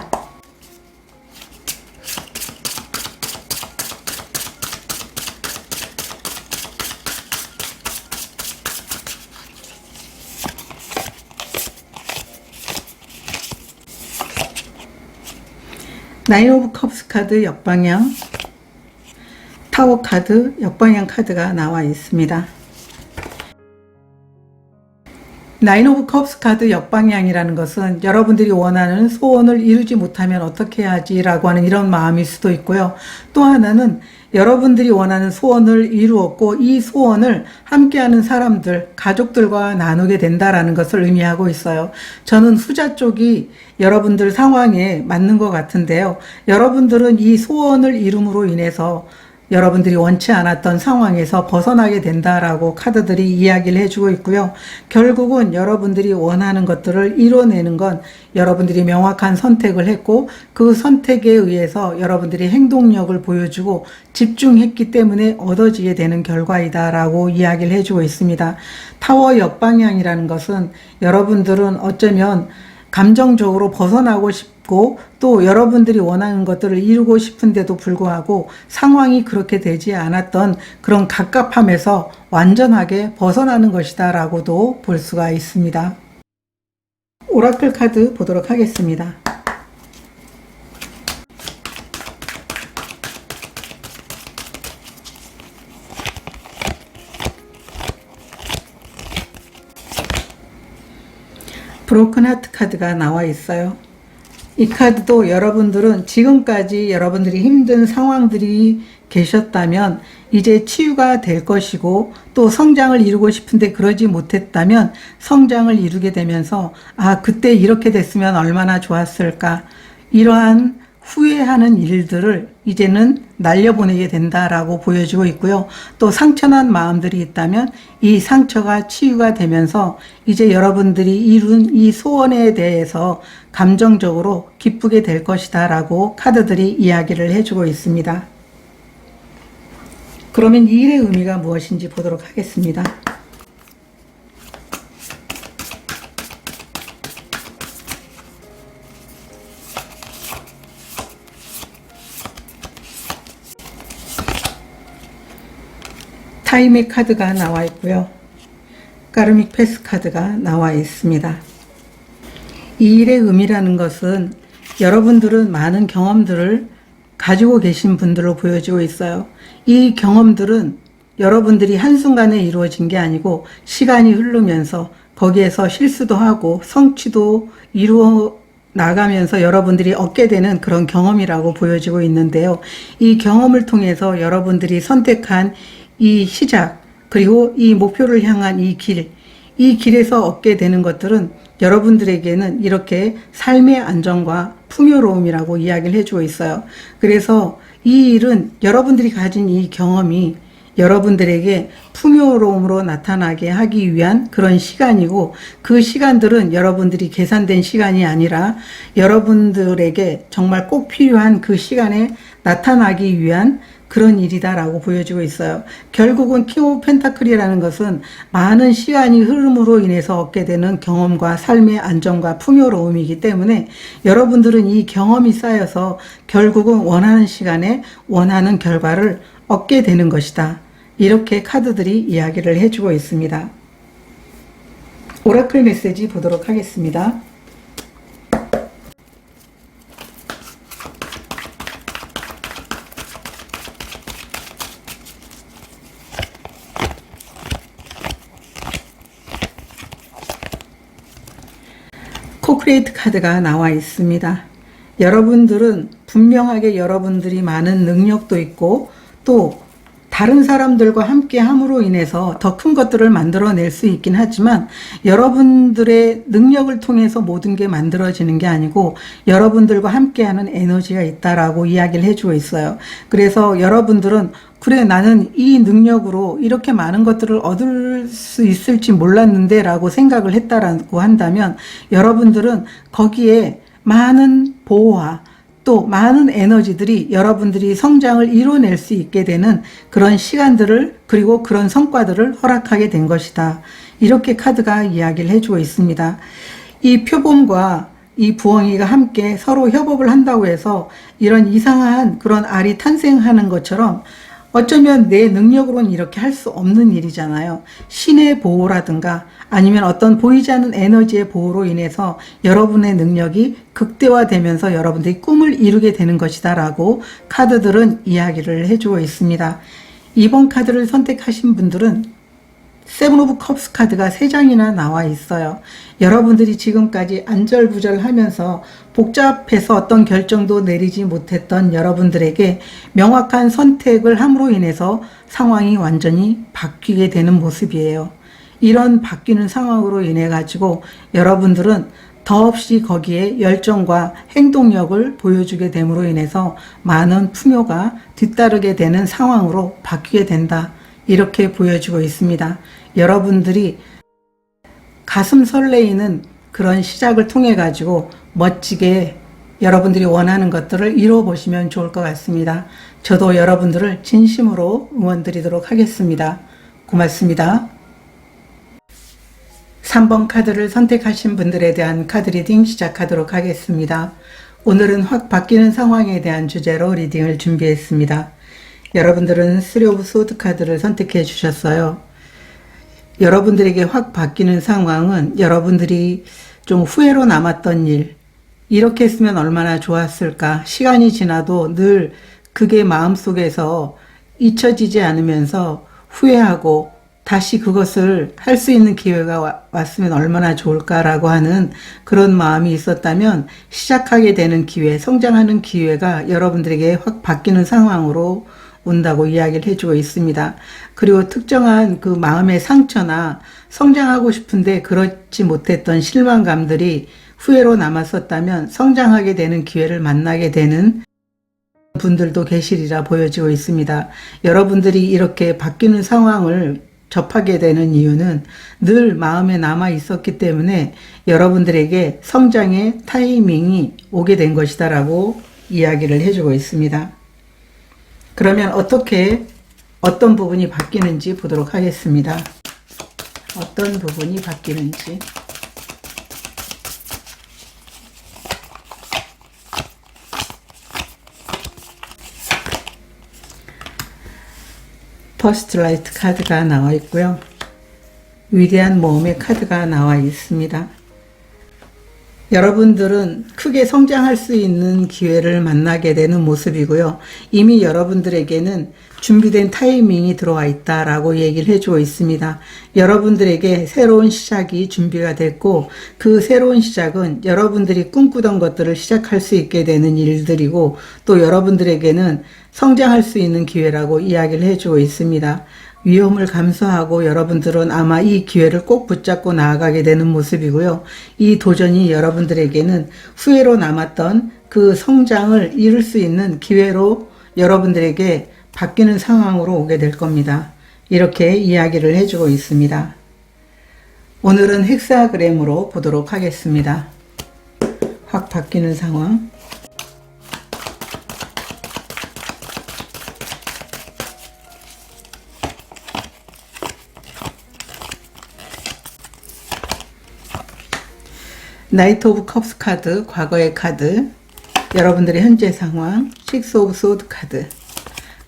나인 오브 컵스 카드 역방향, 타워 카드 역방향 카드가 나와 있습니다. 나인 오브 컵스 카드 역방향이라는 것은 여러분들이 원하는 소원을 이루지 못하면 어떻게 해야지 라고 하는 이런 마음일 수도 있고요. 또 하나는 여러분들이 원하는 소원을 이루었고 이 소원을 함께하는 사람들, 가족들과 나누게 된다라는 것을 의미하고 있어요. 저는 후자 쪽이 여러분들 상황에 맞는 것 같은데요. 여러분들은 이 소원을 이룸으로 인해서 여러분들이 원치 않았던 상황에서 벗어나게 된다라고 카드들이 이야기를 해주고 있고요. 결국은 여러분들이 원하는 것들을 이뤄내는 건 여러분들이 명확한 선택을 했고 그 선택에 의해서 여러분들이 행동력을 보여주고 집중했기 때문에 얻어지게 되는 결과이다라고 이야기를 해주고 있습니다. 타워 역방향이라는 것은 여러분들은 어쩌면 감정적으로 벗어나고 싶고 또 여러분들이 원하는 것들을 이루고 싶은데도 불구하고 상황이 그렇게 되지 않았던 그런 갑갑함에서 완전하게 벗어나는 것이다 라고도 볼 수가 있습니다. 오라클 카드 보도록 하겠습니다. 브로큰 하트 카드가 나와 있어요. 이 카드도 여러분들은 지금까지 여러분들이 힘든 상황들이 계셨다면 이제 치유가 될 것이고 또 성장을 이루고 싶은데 그러지 못했다면 성장을 이루게 되면서 그때 이렇게 됐으면 얼마나 좋았을까, 이러한 후회하는 일들을 이제는 날려보내게 된다라고 보여지고 있고요. 또 상처난 마음들이 있다면 이 상처가 치유가 되면서 이제 여러분들이 이룬 이 소원에 대해서 감정적으로 기쁘게 될 것이다 라고 카드들이 이야기를 해주고 있습니다. 그러면 이 일의 의미가 무엇인지 보도록 하겠습니다. 타임의 카드가 나와 있고요. 카르믹 패스 카드가 나와 있습니다. 이 일의 의미라는 것은 여러분들은 많은 경험들을 가지고 계신 분들로 보여지고 있어요. 이 경험들은 여러분들이 한순간에 이루어진 게 아니고 시간이 흐르면서 거기에서 실수도 하고 성취도 이루어 나가면서 여러분들이 얻게 되는 그런 경험이라고 보여지고 있는데요. 이 경험을 통해서 여러분들이 선택한 이 시작, 그리고 이 목표를 향한 이 길에서 얻게 되는 것들은 여러분들에게는 이렇게 삶의 안정과 풍요로움이라고 이야기를 해주고 있어요. 그래서 이 일은 여러분들이 가진 이 경험이 여러분들에게 풍요로움으로 나타나게 하기 위한 그런 시간이고, 그 시간들은 여러분들이 계산된 시간이 아니라 여러분들에게 정말 꼭 필요한 그 시간에 나타나기 위한 그런 일이다라고 보여지고 있어요. 결국은 킹 오브 펜타클이라는 것은 많은 시간이 흐름으로 인해서 얻게 되는 경험과 삶의 안정과 풍요로움이기 때문에 여러분들은 이 경험이 쌓여서 결국은 원하는 시간에 원하는 결과를 얻게 되는 것이다. 이렇게 카드들이 이야기를 해주고 있습니다. 오라클 메시지 보도록 하겠습니다. 코크리에이트 카드가 나와 있습니다. 여러분들은 분명하게 여러분들이 많은 능력도 있고 또 다른 사람들과 함께 함으로 인해서 더 큰 것들을 만들어낼 수 있긴 하지만 여러분들의 능력을 통해서 모든 게 만들어지는 게 아니고 여러분들과 함께하는 에너지가 있다라고 이야기를 해주고 있어요. 그래서 여러분들은 그래, 나는 이 능력으로 이렇게 많은 것들을 얻을 수 있을지 몰랐는데 라고 생각을 했다라고 한다면 여러분들은 거기에 많은 보호와 또 많은 에너지들이 여러분들이 성장을 이뤄낼 수 있게 되는 그런 시간들을, 그리고 그런 성과들을 허락하게 된 것이다. 이렇게 카드가 이야기를 해주고 있습니다. 이 표범과 이 부엉이가 함께 서로 협업을 한다고 해서 이런 이상한 그런 알이 탄생하는 것처럼 어쩌면 내 능력으로는 이렇게 할 수 없는 일이잖아요. 신의 보호라든가 아니면 어떤 보이지 않는 에너지의 보호로 인해서 여러분의 능력이 극대화되면서 여러분들이 꿈을 이루게 되는 것이다 라고 카드들은 이야기를 해주고 있습니다. 이번 카드를 선택하신 분들은 세븐 오브 컵스 카드가 3장이나 나와 있어요. 여러분들이 지금까지 안절부절하면서 복잡해서 어떤 결정도 내리지 못했던 여러분들에게 명확한 선택을 함으로 인해서 상황이 완전히 바뀌게 되는 모습이에요. 이런 바뀌는 상황으로 인해 가지고 여러분들은 더없이 거기에 열정과 행동력을 보여주게 됨으로 인해서 많은 풍요가 뒤따르게 되는 상황으로 바뀌게 된다. 이렇게 보여지고 있습니다. 여러분들이 가슴 설레이는 그런 시작을 통해 가지고 멋지게 여러분들이 원하는 것들을 이루어 보시면 좋을 것 같습니다. 저도 여러분들을 진심으로 응원드리도록 하겠습니다. 고맙습니다. 3번 카드를 선택하신 분들에 대한 카드 리딩 시작하도록 하겠습니다. 오늘은 확 바뀌는 상황에 대한 주제로 리딩을 준비했습니다. 여러분들은 3 오브 소드 카드를 선택해 주셨어요. 여러분들에게 확 바뀌는 상황은 여러분들이 좀 후회로 남았던 일, 이렇게 했으면 얼마나 좋았을까, 시간이 지나도 늘 그게 마음속에서 잊혀지지 않으면서 후회하고 다시 그것을 할 수 있는 기회가 왔으면 얼마나 좋을까라고 하는 그런 마음이 있었다면 시작하게 되는 기회, 성장하는 기회가 여러분들에게 확 바뀌는 상황으로 온다고 이야기를 해주고 있습니다. 그리고 특정한 그 마음의 상처나 성장하고 싶은데 그렇지 못했던 실망감들이 후회로 남았었다면 성장하게 되는 기회를 만나게 되는 분들도 계시리라 보여지고 있습니다. 여러분들이 이렇게 바뀌는 상황을 접하게 되는 이유는 늘 마음에 남아 있었기 때문에 여러분들에게 성장의 타이밍이 오게 된 것이다 라고 이야기를 해주고 있습니다. 그러면 어떤 부분이 바뀌는지 보도록 하겠습니다. 어떤 부분이 바뀌는지. 퍼스트 라이트 카드가 나와 있고요. 위대한 모험의 카드가 나와 있습니다. 여러분들은 크게 성장할 수 있는 기회를 만나게 되는 모습이고요. 이미 여러분들에게는 준비된 타이밍이 들어와 있다라고 얘기를 해주고 있습니다. 여러분들에게 새로운 시작이 준비가 됐고 그 새로운 시작은 여러분들이 꿈꾸던 것들을 시작할 수 있게 되는 일들이고 또 여러분들에게는 성장할 수 있는 기회라고 이야기를 해주고 있습니다. 위험을 감수하고 여러분들은 아마 이 기회를 꼭 붙잡고 나아가게 되는 모습이고요. 이 도전이 여러분들에게는 후회로 남았던 그 성장을 이룰 수 있는 기회로 여러분들에게 바뀌는 상황으로 오게 될 겁니다. 이렇게 이야기를 해주고 있습니다. 오늘은 헥사그램으로 보도록 하겠습니다. 확 바뀌는 상황. 나이트 오브 컵스 카드, 과거의 카드, 여러분들의 현재 상황, 6 오브 소드 카드,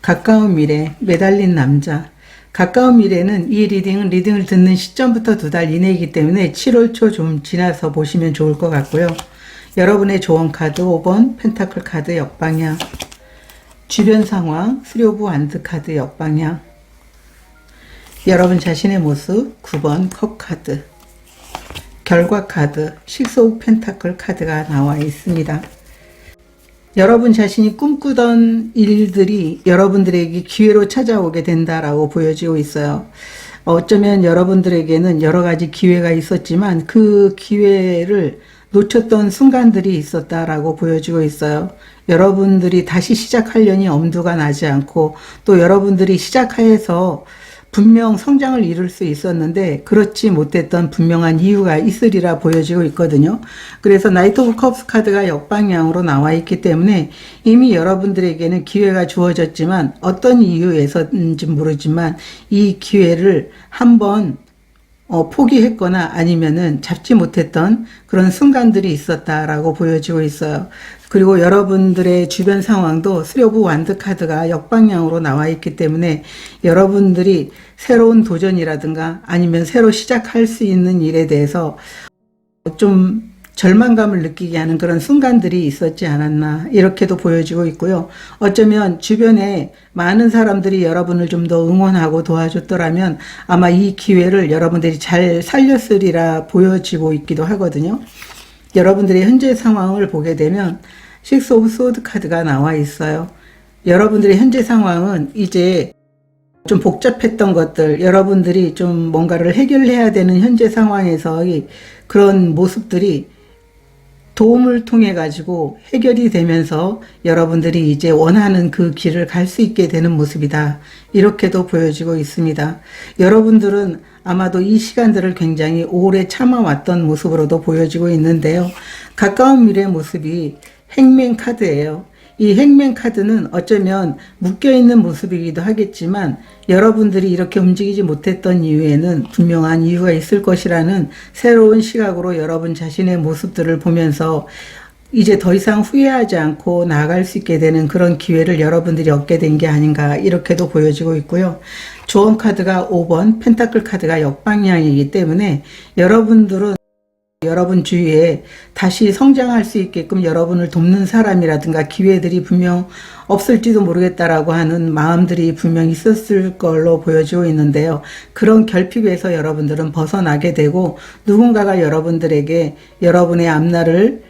가까운 미래, 매달린 남자. 가까운 미래는 이 리딩을 듣는 시점부터 2달 이내이기 때문에 7월 초 좀 지나서 보시면 좋을 것 같고요. 여러분의 조언 카드 5번 펜타클 카드 역방향, 주변 상황 3 오브 완드 카드 역방향, 여러분 자신의 모습 9번 컵 카드, 결과 카드 6 오브 펜타클 카드가 나와 있습니다. 여러분 자신이 꿈꾸던 일들이 여러분들에게 기회로 찾아오게 된다라고 보여지고 있어요. 어쩌면 여러분들에게는 여러 가지 기회가 있었지만 그 기회를 놓쳤던 순간들이 있었다라고 보여지고 있어요. 여러분들이 다시 시작하려니 엄두가 나지 않고 또 여러분들이 시작해서 분명 성장을 이룰 수 있었는데 그렇지 못했던 분명한 이유가 있으리라 보여지고 있거든요. 그래서 나이트 오브 컵스 카드가 역방향으로 나와 있기 때문에 이미 여러분들에게는 기회가 주어졌지만 어떤 이유에서인지 모르지만 이 기회를 한번 포기했거나 아니면은 잡지 못했던 그런 순간들이 있었다라고 보여지고 있어요. 그리고 여러분들의 주변 상황도 3 오브 완드 카드가 역방향으로 나와 있기 때문에 여러분들이 새로운 도전이라든가 아니면 새로 시작할 수 있는 일에 대해서 좀 절망감을 느끼게 하는 그런 순간들이 있었지 않았나 이렇게도 보여지고 있고요. 어쩌면 주변에 많은 사람들이 여러분을 좀 더 응원하고 도와줬더라면 아마 이 기회를 여러분들이 잘 살렸으리라 보여지고 있기도 하거든요. 여러분들의 현재 상황을 보게 되면 6 오브 소드 카드가 나와 있어요. 여러분들의 현재 상황은 이제 좀 복잡했던 것들, 여러분들이 좀 뭔가를 해결해야 되는 현재 상황에서의 그런 모습들이 도움을 통해 가지고 해결이 되면서 여러분들이 이제 원하는 그 길을 갈 수 있게 되는 모습이다. 이렇게도 보여지고 있습니다. 여러분들은 아마도 이 시간들을 굉장히 오래 참아왔던 모습으로도 보여지고 있는데요. 가까운 미래의 모습이 행맨 카드예요. 이 행맨 카드는 어쩌면 묶여있는 모습이기도 하겠지만 여러분들이 이렇게 움직이지 못했던 이유에는 분명한 이유가 있을 것이라는 새로운 시각으로 여러분 자신의 모습들을 보면서 이제 더 이상 후회하지 않고 나아갈 수 있게 되는 그런 기회를 여러분들이 얻게 된 게 아닌가 이렇게도 보여지고 있고요. 조언 카드가 5번, 펜타클 카드가 역방향이기 때문에 여러분들은 여러분 주위에 다시 성장할 수 있게끔 여러분을 돕는 사람이라든가 기회들이 분명 없을지도 모르겠다라고 하는 마음들이 분명 있었을 걸로 보여지고 있는데요. 그런 결핍에서 여러분들은 벗어나게 되고 누군가가 여러분들에게 여러분의 앞날을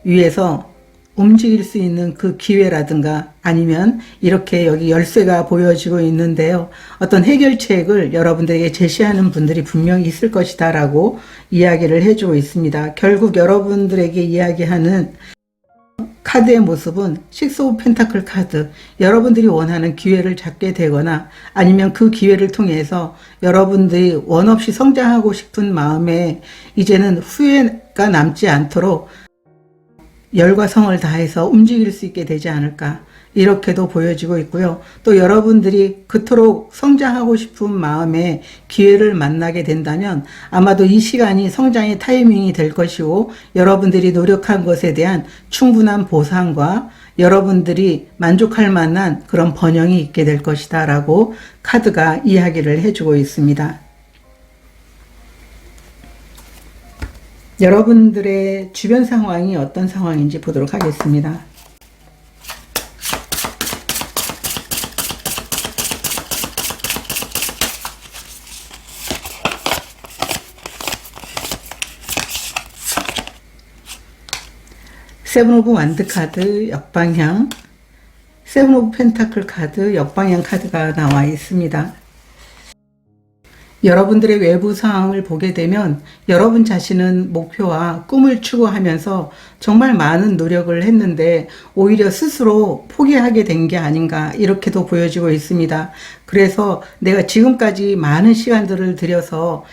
위해서 움직일 수 있는 그 기회라든가 아니면 이렇게 여기 열쇠가 보여지고 있는데요. 어떤 해결책을 여러분들에게 제시하는 분들이 분명히 있을 것이다 라고 이야기를 해주고 있습니다. 결국 여러분들에게 이야기하는 카드의 모습은 식스 오브 펜타클 카드, 여러분들이 원하는 기회를 잡게 되거나 아니면 그 기회를 통해서 여러분들이 원없이 성장하고 싶은 마음에 이제는 후회가 남지 않도록 열과 성을 다해서 움직일 수 있게 되지 않을까 이렇게도 보여지고 있고요. 또 여러분들이 그토록 성장하고 싶은 마음에 기회를 만나게 된다면 아마도 이 시간이 성장의 타이밍이 될 것이고 여러분들이 노력한 것에 대한 충분한 보상과 여러분들이 만족할 만한 그런 번영이 있게 될 것이다 라고 카드가 이야기를 해주고 있습니다. 여러분들의 주변 상황이 어떤 상황인지 보도록 하겠습니다. 세븐 오브 완드 카드 역방향, 세븐 오브 펜타클 카드 역방향 카드가 나와 있습니다. 여러분들의 외부 상황을 보게 되면 여러분 자신은 목표와 꿈을 추구하면서 정말 많은 노력을 했는데 오히려 스스로 포기하게 된 게 아닌가 이렇게도 보여지고 있습니다. 그래서 내가 지금까지 많은 시간들을 들여서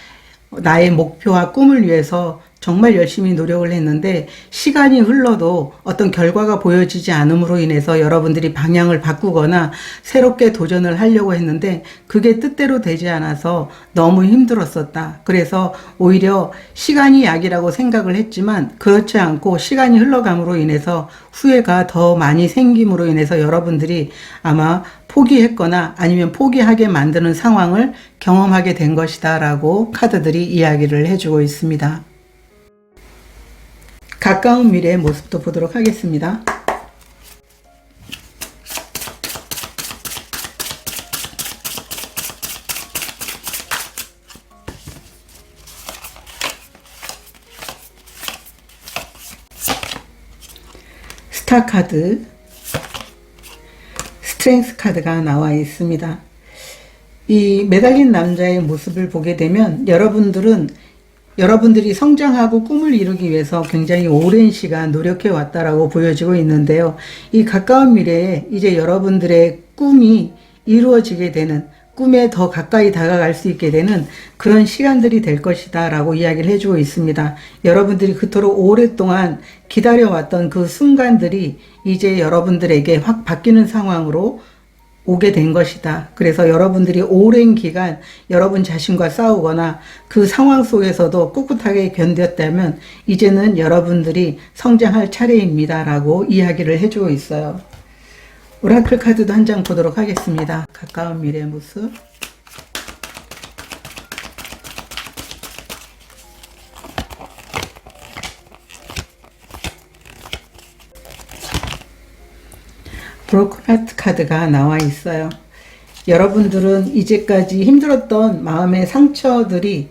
나의 목표와 꿈을 위해서 정말 열심히 노력을 했는데 시간이 흘러도 어떤 결과가 보여지지 않음으로 인해서 여러분들이 방향을 바꾸거나 새롭게 도전을 하려고 했는데 그게 뜻대로 되지 않아서 너무 힘들었었다. 그래서 오히려 시간이 약이라고 생각을 했지만 그렇지 않고 시간이 흘러감으로 인해서 후회가 더 많이 생김으로 인해서 여러분들이 아마 포기했거나 아니면 포기하게 만드는 상황을 경험하게 된 것이다 라고 카드들이 이야기를 해주고 있습니다. 가까운 미래의 모습도 보도록 하겠습니다. 스타 카드, 스트렝스 카드가 나와 있습니다. 이 매달린 남자의 모습을 보게 되면 여러분들이 성장하고 꿈을 이루기 위해서 굉장히 오랜 시간 노력해 왔다라고 보여지고 있는데요. 이 가까운 미래에 이제 여러분들의 꿈이 이루어지게 되는, 꿈에 더 가까이 다가갈 수 있게 되는 그런 시간들이 될 것이다 라고 이야기를 해주고 있습니다. 여러분들이 그토록 오랫동안 기다려왔던 그 순간들이 이제 여러분들에게 확 바뀌는 상황으로 오게 된 것이다. 그래서 여러분들이 오랜 기간 여러분 자신과 싸우거나 그 상황 속에서도 꿋꿋하게 견뎠다면 이제는 여러분들이 성장할 차례입니다 라고 이야기를 해주고 있어요. 오라클 카드도 한 장 보도록 하겠습니다. 가까운 미래의 모습. 브로큰 하트 카드가 나와 있어요. 여러분들은 이제까지 힘들었던 마음의 상처들이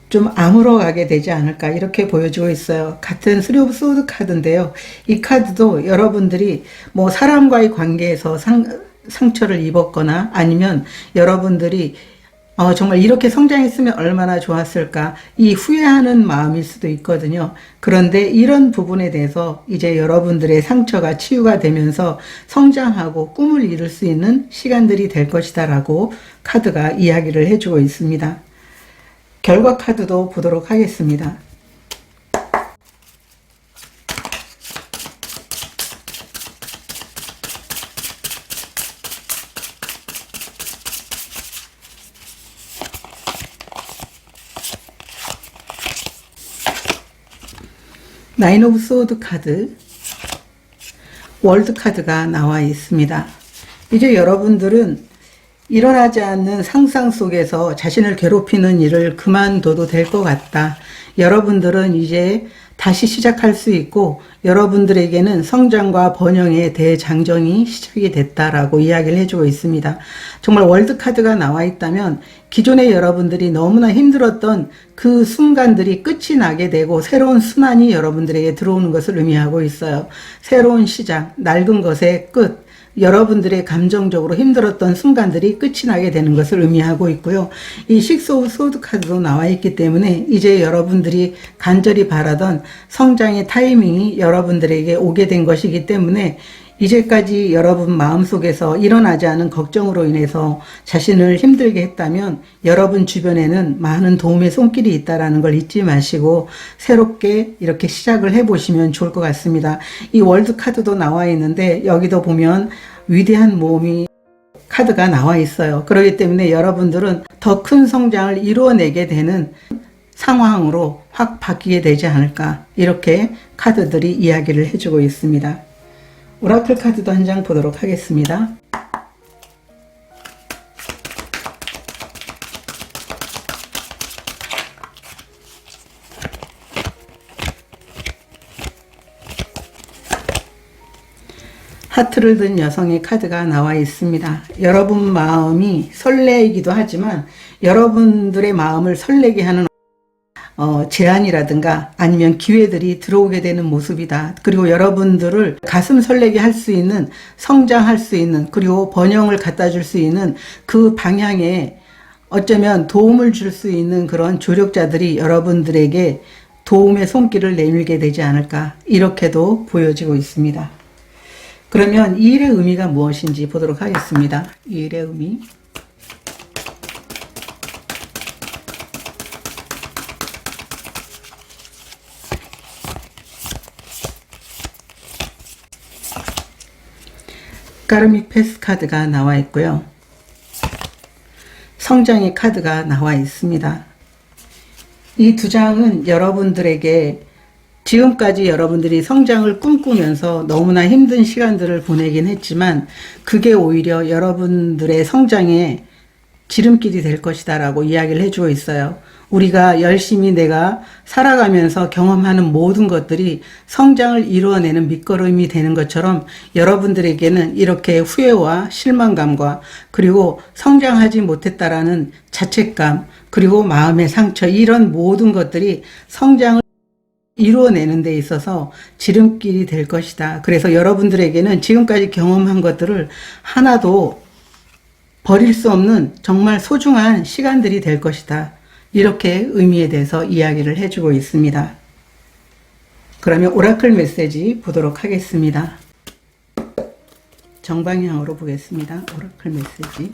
좀 아물어가게 되지 않을까 이렇게 보여지고 있어요. 같은 쓰리 오브 소드 카드인데요. 이 카드도 여러분들이 뭐 사람과의 관계에서 상처를 입었거나 아니면 여러분들이 정말 이렇게 성장했으면 얼마나 좋았을까 이 후회하는 마음일 수도 있거든요. 그런데 이런 부분에 대해서 이제 여러분들의 상처가 치유가 되면서 성장하고 꿈을 이룰 수 있는 시간들이 될 것이다 라고 카드가 이야기를 해주고 있습니다. 결과 카드도 보도록 하겠습니다. 나인 오브 소드 카드, 월드 카드가 나와 있습니다. 이제 여러분들은 일어나지 않는 상상 속에서 자신을 괴롭히는 일을 그만둬도 될 것 같다. 여러분들은 이제 다시 시작할 수 있고 여러분들에게는 성장과 번영의 대장정이 시작이 됐다라고 이야기를 해주고 있습니다. 정말 월드카드가 나와 있다면 기존에 여러분들이 너무나 힘들었던 그 순간들이 끝이 나게 되고 새로운 순환이 여러분들에게 들어오는 것을 의미하고 있어요. 새로운 시작, 낡은 것의 끝, 여러분들의 감정적으로 힘들었던 순간들이 끝이 나게 되는 것을 의미하고 있고요. 이 식스 오브 소드 카드도 나와 있기 때문에 이제 여러분들이 간절히 바라던 성장의 타이밍이 여러분들에게 오게 된 것이기 때문에 이제까지 여러분 마음속에서 일어나지 않은 걱정으로 인해서 자신을 힘들게 했다면 여러분 주변에는 많은 도움의 손길이 있다는 걸 잊지 마시고 새롭게 이렇게 시작을 해보시면 좋을 것 같습니다. 이 월드 카드도 나와 있는데 여기도 보면 위대한 모험이 카드가 나와 있어요. 그렇기 때문에 여러분들은 더 큰 성장을 이루어내게 되는 상황으로 확 바뀌게 되지 않을까, 이렇게 카드들이 이야기를 해주고 있습니다. 오라클 카드도 한 장 보도록 하겠습니다. 하트를 든 여성의 카드가 나와 있습니다. 여러분 마음이 설레이기도 하지만 여러분들의 마음을 설레게 하는 제안이라든가 아니면 기회들이 들어오게 되는 모습이다. 그리고 여러분들을 가슴 설레게 할 수 있는, 성장할 수 있는, 그리고 번영을 갖다 줄 수 있는 그 방향에 어쩌면 도움을 줄 수 있는 그런 조력자들이 여러분들에게 도움의 손길을 내밀게 되지 않을까, 이렇게도 보여지고 있습니다. 그러면 이 일의 의미가 무엇인지 보도록 하겠습니다. 이 일의 의미. 카르믹 패스 카드가 나와 있고요. 성장의 카드가 나와 있습니다. 이 두 장은 여러분들에게 지금까지 여러분들이 성장을 꿈꾸면서 너무나 힘든 시간들을 보내긴 했지만 그게 오히려 여러분들의 성장의 지름길이 될 것이다 라고 이야기를 해주고 있어요. 우리가 열심히 내가 살아가면서 경험하는 모든 것들이 성장을 이루어내는 밑거름이 되는 것처럼 여러분들에게는 이렇게 후회와 실망감과 그리고 성장하지 못했다라는 자책감, 그리고 마음의 상처, 이런 모든 것들이 성장을 이루어내는 데 있어서 지름길이 될 것이다. 그래서 여러분들에게는 지금까지 경험한 것들을 하나도 버릴 수 없는 정말 소중한 시간들이 될 것이다. 이렇게 의미에 대해서 이야기를 해주고 있습니다. 그러면 오라클 메시지 보도록 하겠습니다. 정방향으로 보겠습니다. 오라클 메시지.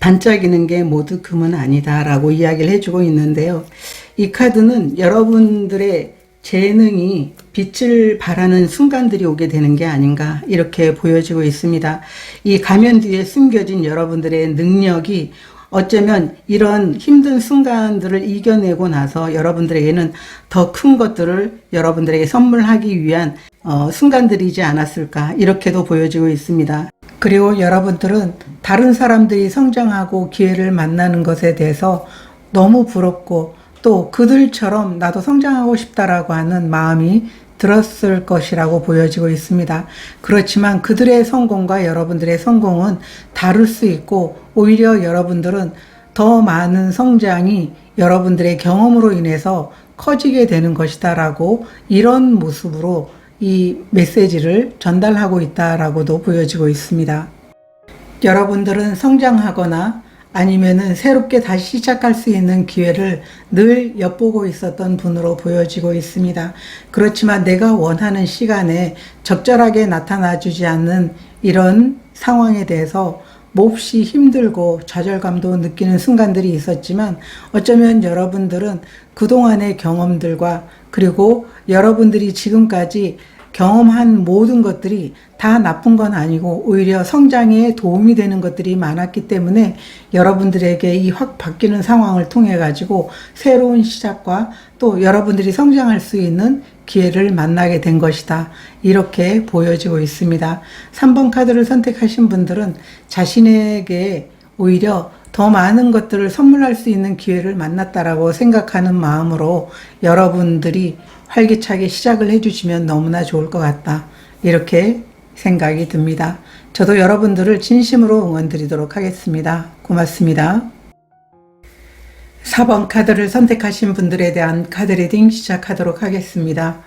반짝이는 게 모두 금은 아니다 라고 이야기를 해주고 있는데요. 이 카드는 여러분들의 재능이 빛을 발하는 순간들이 오게 되는 게 아닌가, 이렇게 보여지고 있습니다. 이 가면 뒤에 숨겨진 여러분들의 능력이 어쩌면 이런 힘든 순간들을 이겨내고 나서 여러분들에게는 더 큰 것들을 여러분들에게 선물하기 위한 순간들이지 않았을까, 이렇게도 보여지고 있습니다. 그리고 여러분들은 다른 사람들이 성장하고 기회를 만나는 것에 대해서 너무 부럽고 또 그들처럼 나도 성장하고 싶다라고 하는 마음이 들었을 것이라고 보여지고 있습니다. 그렇지만 그들의 성공과 여러분들의 성공은 다를 수 있고 오히려 여러분들은 더 많은 성장이 여러분들의 경험으로 인해서 커지게 되는 것이다 라고, 이런 모습으로 이 메시지를 전달하고 있다라고도 보여지고 있습니다. 여러분들은 성장하거나 아니면은 새롭게 다시 시작할 수 있는 기회를 늘 엿보고 있었던 분으로 보여지고 있습니다. 그렇지만 내가 원하는 시간에 적절하게 나타나 주지 않는 이런 상황에 대해서 몹시 힘들고 좌절감도 느끼는 순간들이 있었지만 어쩌면 여러분들은 그동안의 경험들과 그리고 여러분들이 지금까지 경험한 모든 것들이 다 나쁜 건 아니고 오히려 성장에 도움이 되는 것들이 많았기 때문에 여러분들에게 이 확 바뀌는 상황을 통해 가지고 새로운 시작과 또 여러분들이 성장할 수 있는 기회를 만나게 된 것이다. 이렇게 보여지고 있습니다. 3번 카드를 선택하신 분들은 자신에게 오히려 더 많은 것들을 선물할 수 있는 기회를 만났다라고 생각하는 마음으로 여러분들이 활기차게 시작을 해주시면 너무나 좋을 것 같다. 이렇게 생각이 듭니다. 저도 여러분들을 진심으로 응원 드리도록 하겠습니다. 고맙습니다. 4번 카드를 선택하신 분들에 대한 카드 리딩 시작하도록 하겠습니다.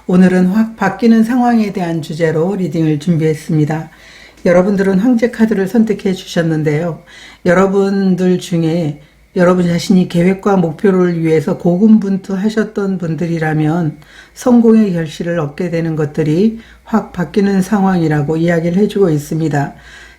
오늘은 확 바뀌는 상황에 대한 주제로 리딩을 준비했습니다. 여러분들은 황제 카드를 선택해 주셨는데요. 여러분들 중에 여러분 자신이 계획과 목표를 위해서 고군분투하셨던 분들이라면 성공의 결실을 얻게 되는 것들이 확 바뀌는 상황이라고 이야기를 해주고 있습니다.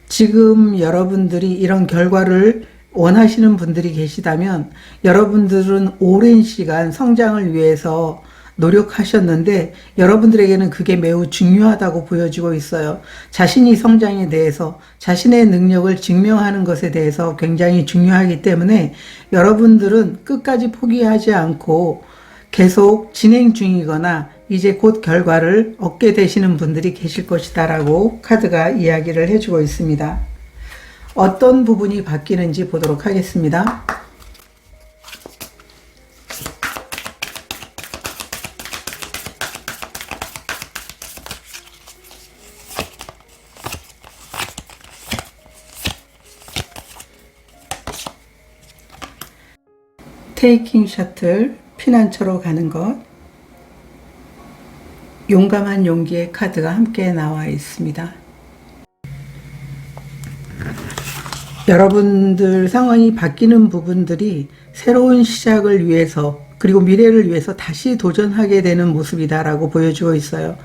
지금 여러분들이 이런 결과를 원하시는 분들이 계시다면 여러분들은 오랜 시간 성장을 위해서 노력하셨는데 여러분들에게는 그게 매우 중요하다고 보여지고 있어요. 자신이 성장에 대해서 자신의 능력을 증명하는 것에 대해서 굉장히 중요하기 때문에 여러분들은 끝까지 포기하지 않고 계속 진행 중이거나 이제 곧 결과를 얻게 되시는 분들이 계실 것이다 라고 카드가 이야기를 해주고 있습니다. 어떤 부분이 바뀌는지 보도록 하겠습니다. 테이킹 셔틀, 피난처로 가는 것, 용감한 용기의 카드가 함께 나와 있습니다. 여러분들 상황이 바뀌는 부분들이 새로운 시작을 위해서 그리고 미래를 위해서 다시 도전하게 되는 모습이다라고 보여주고 있어요.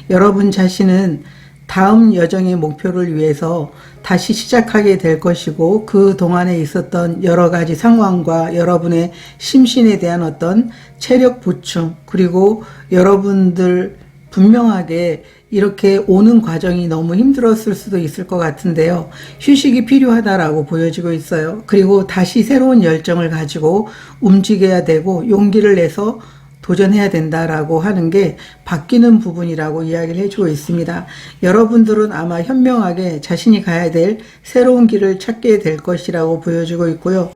여러분 자신은 다음 여정의 목표를 위해서 다시 시작하게 될 것이고 그 동안에 있었던 여러 가지 상황과 여러분의 심신에 대한 어떤 체력 보충 그리고 여러분들 분명하게 이렇게 오는 과정이 너무 힘들었을 수도 있을 것 같은데요. 휴식이 필요하다라고 보여지고 있어요. 그리고 다시 새로운 열정을 가지고 움직여야 되고 용기를 내서 도전해야 된다라고 하는 게 바뀌는 부분이라고 이야기를 해주고 있습니다. 여러분들은 아마 현명하게 자신이 가야 될 새로운 길을 찾게 될 것이라고 보여주고 있고요.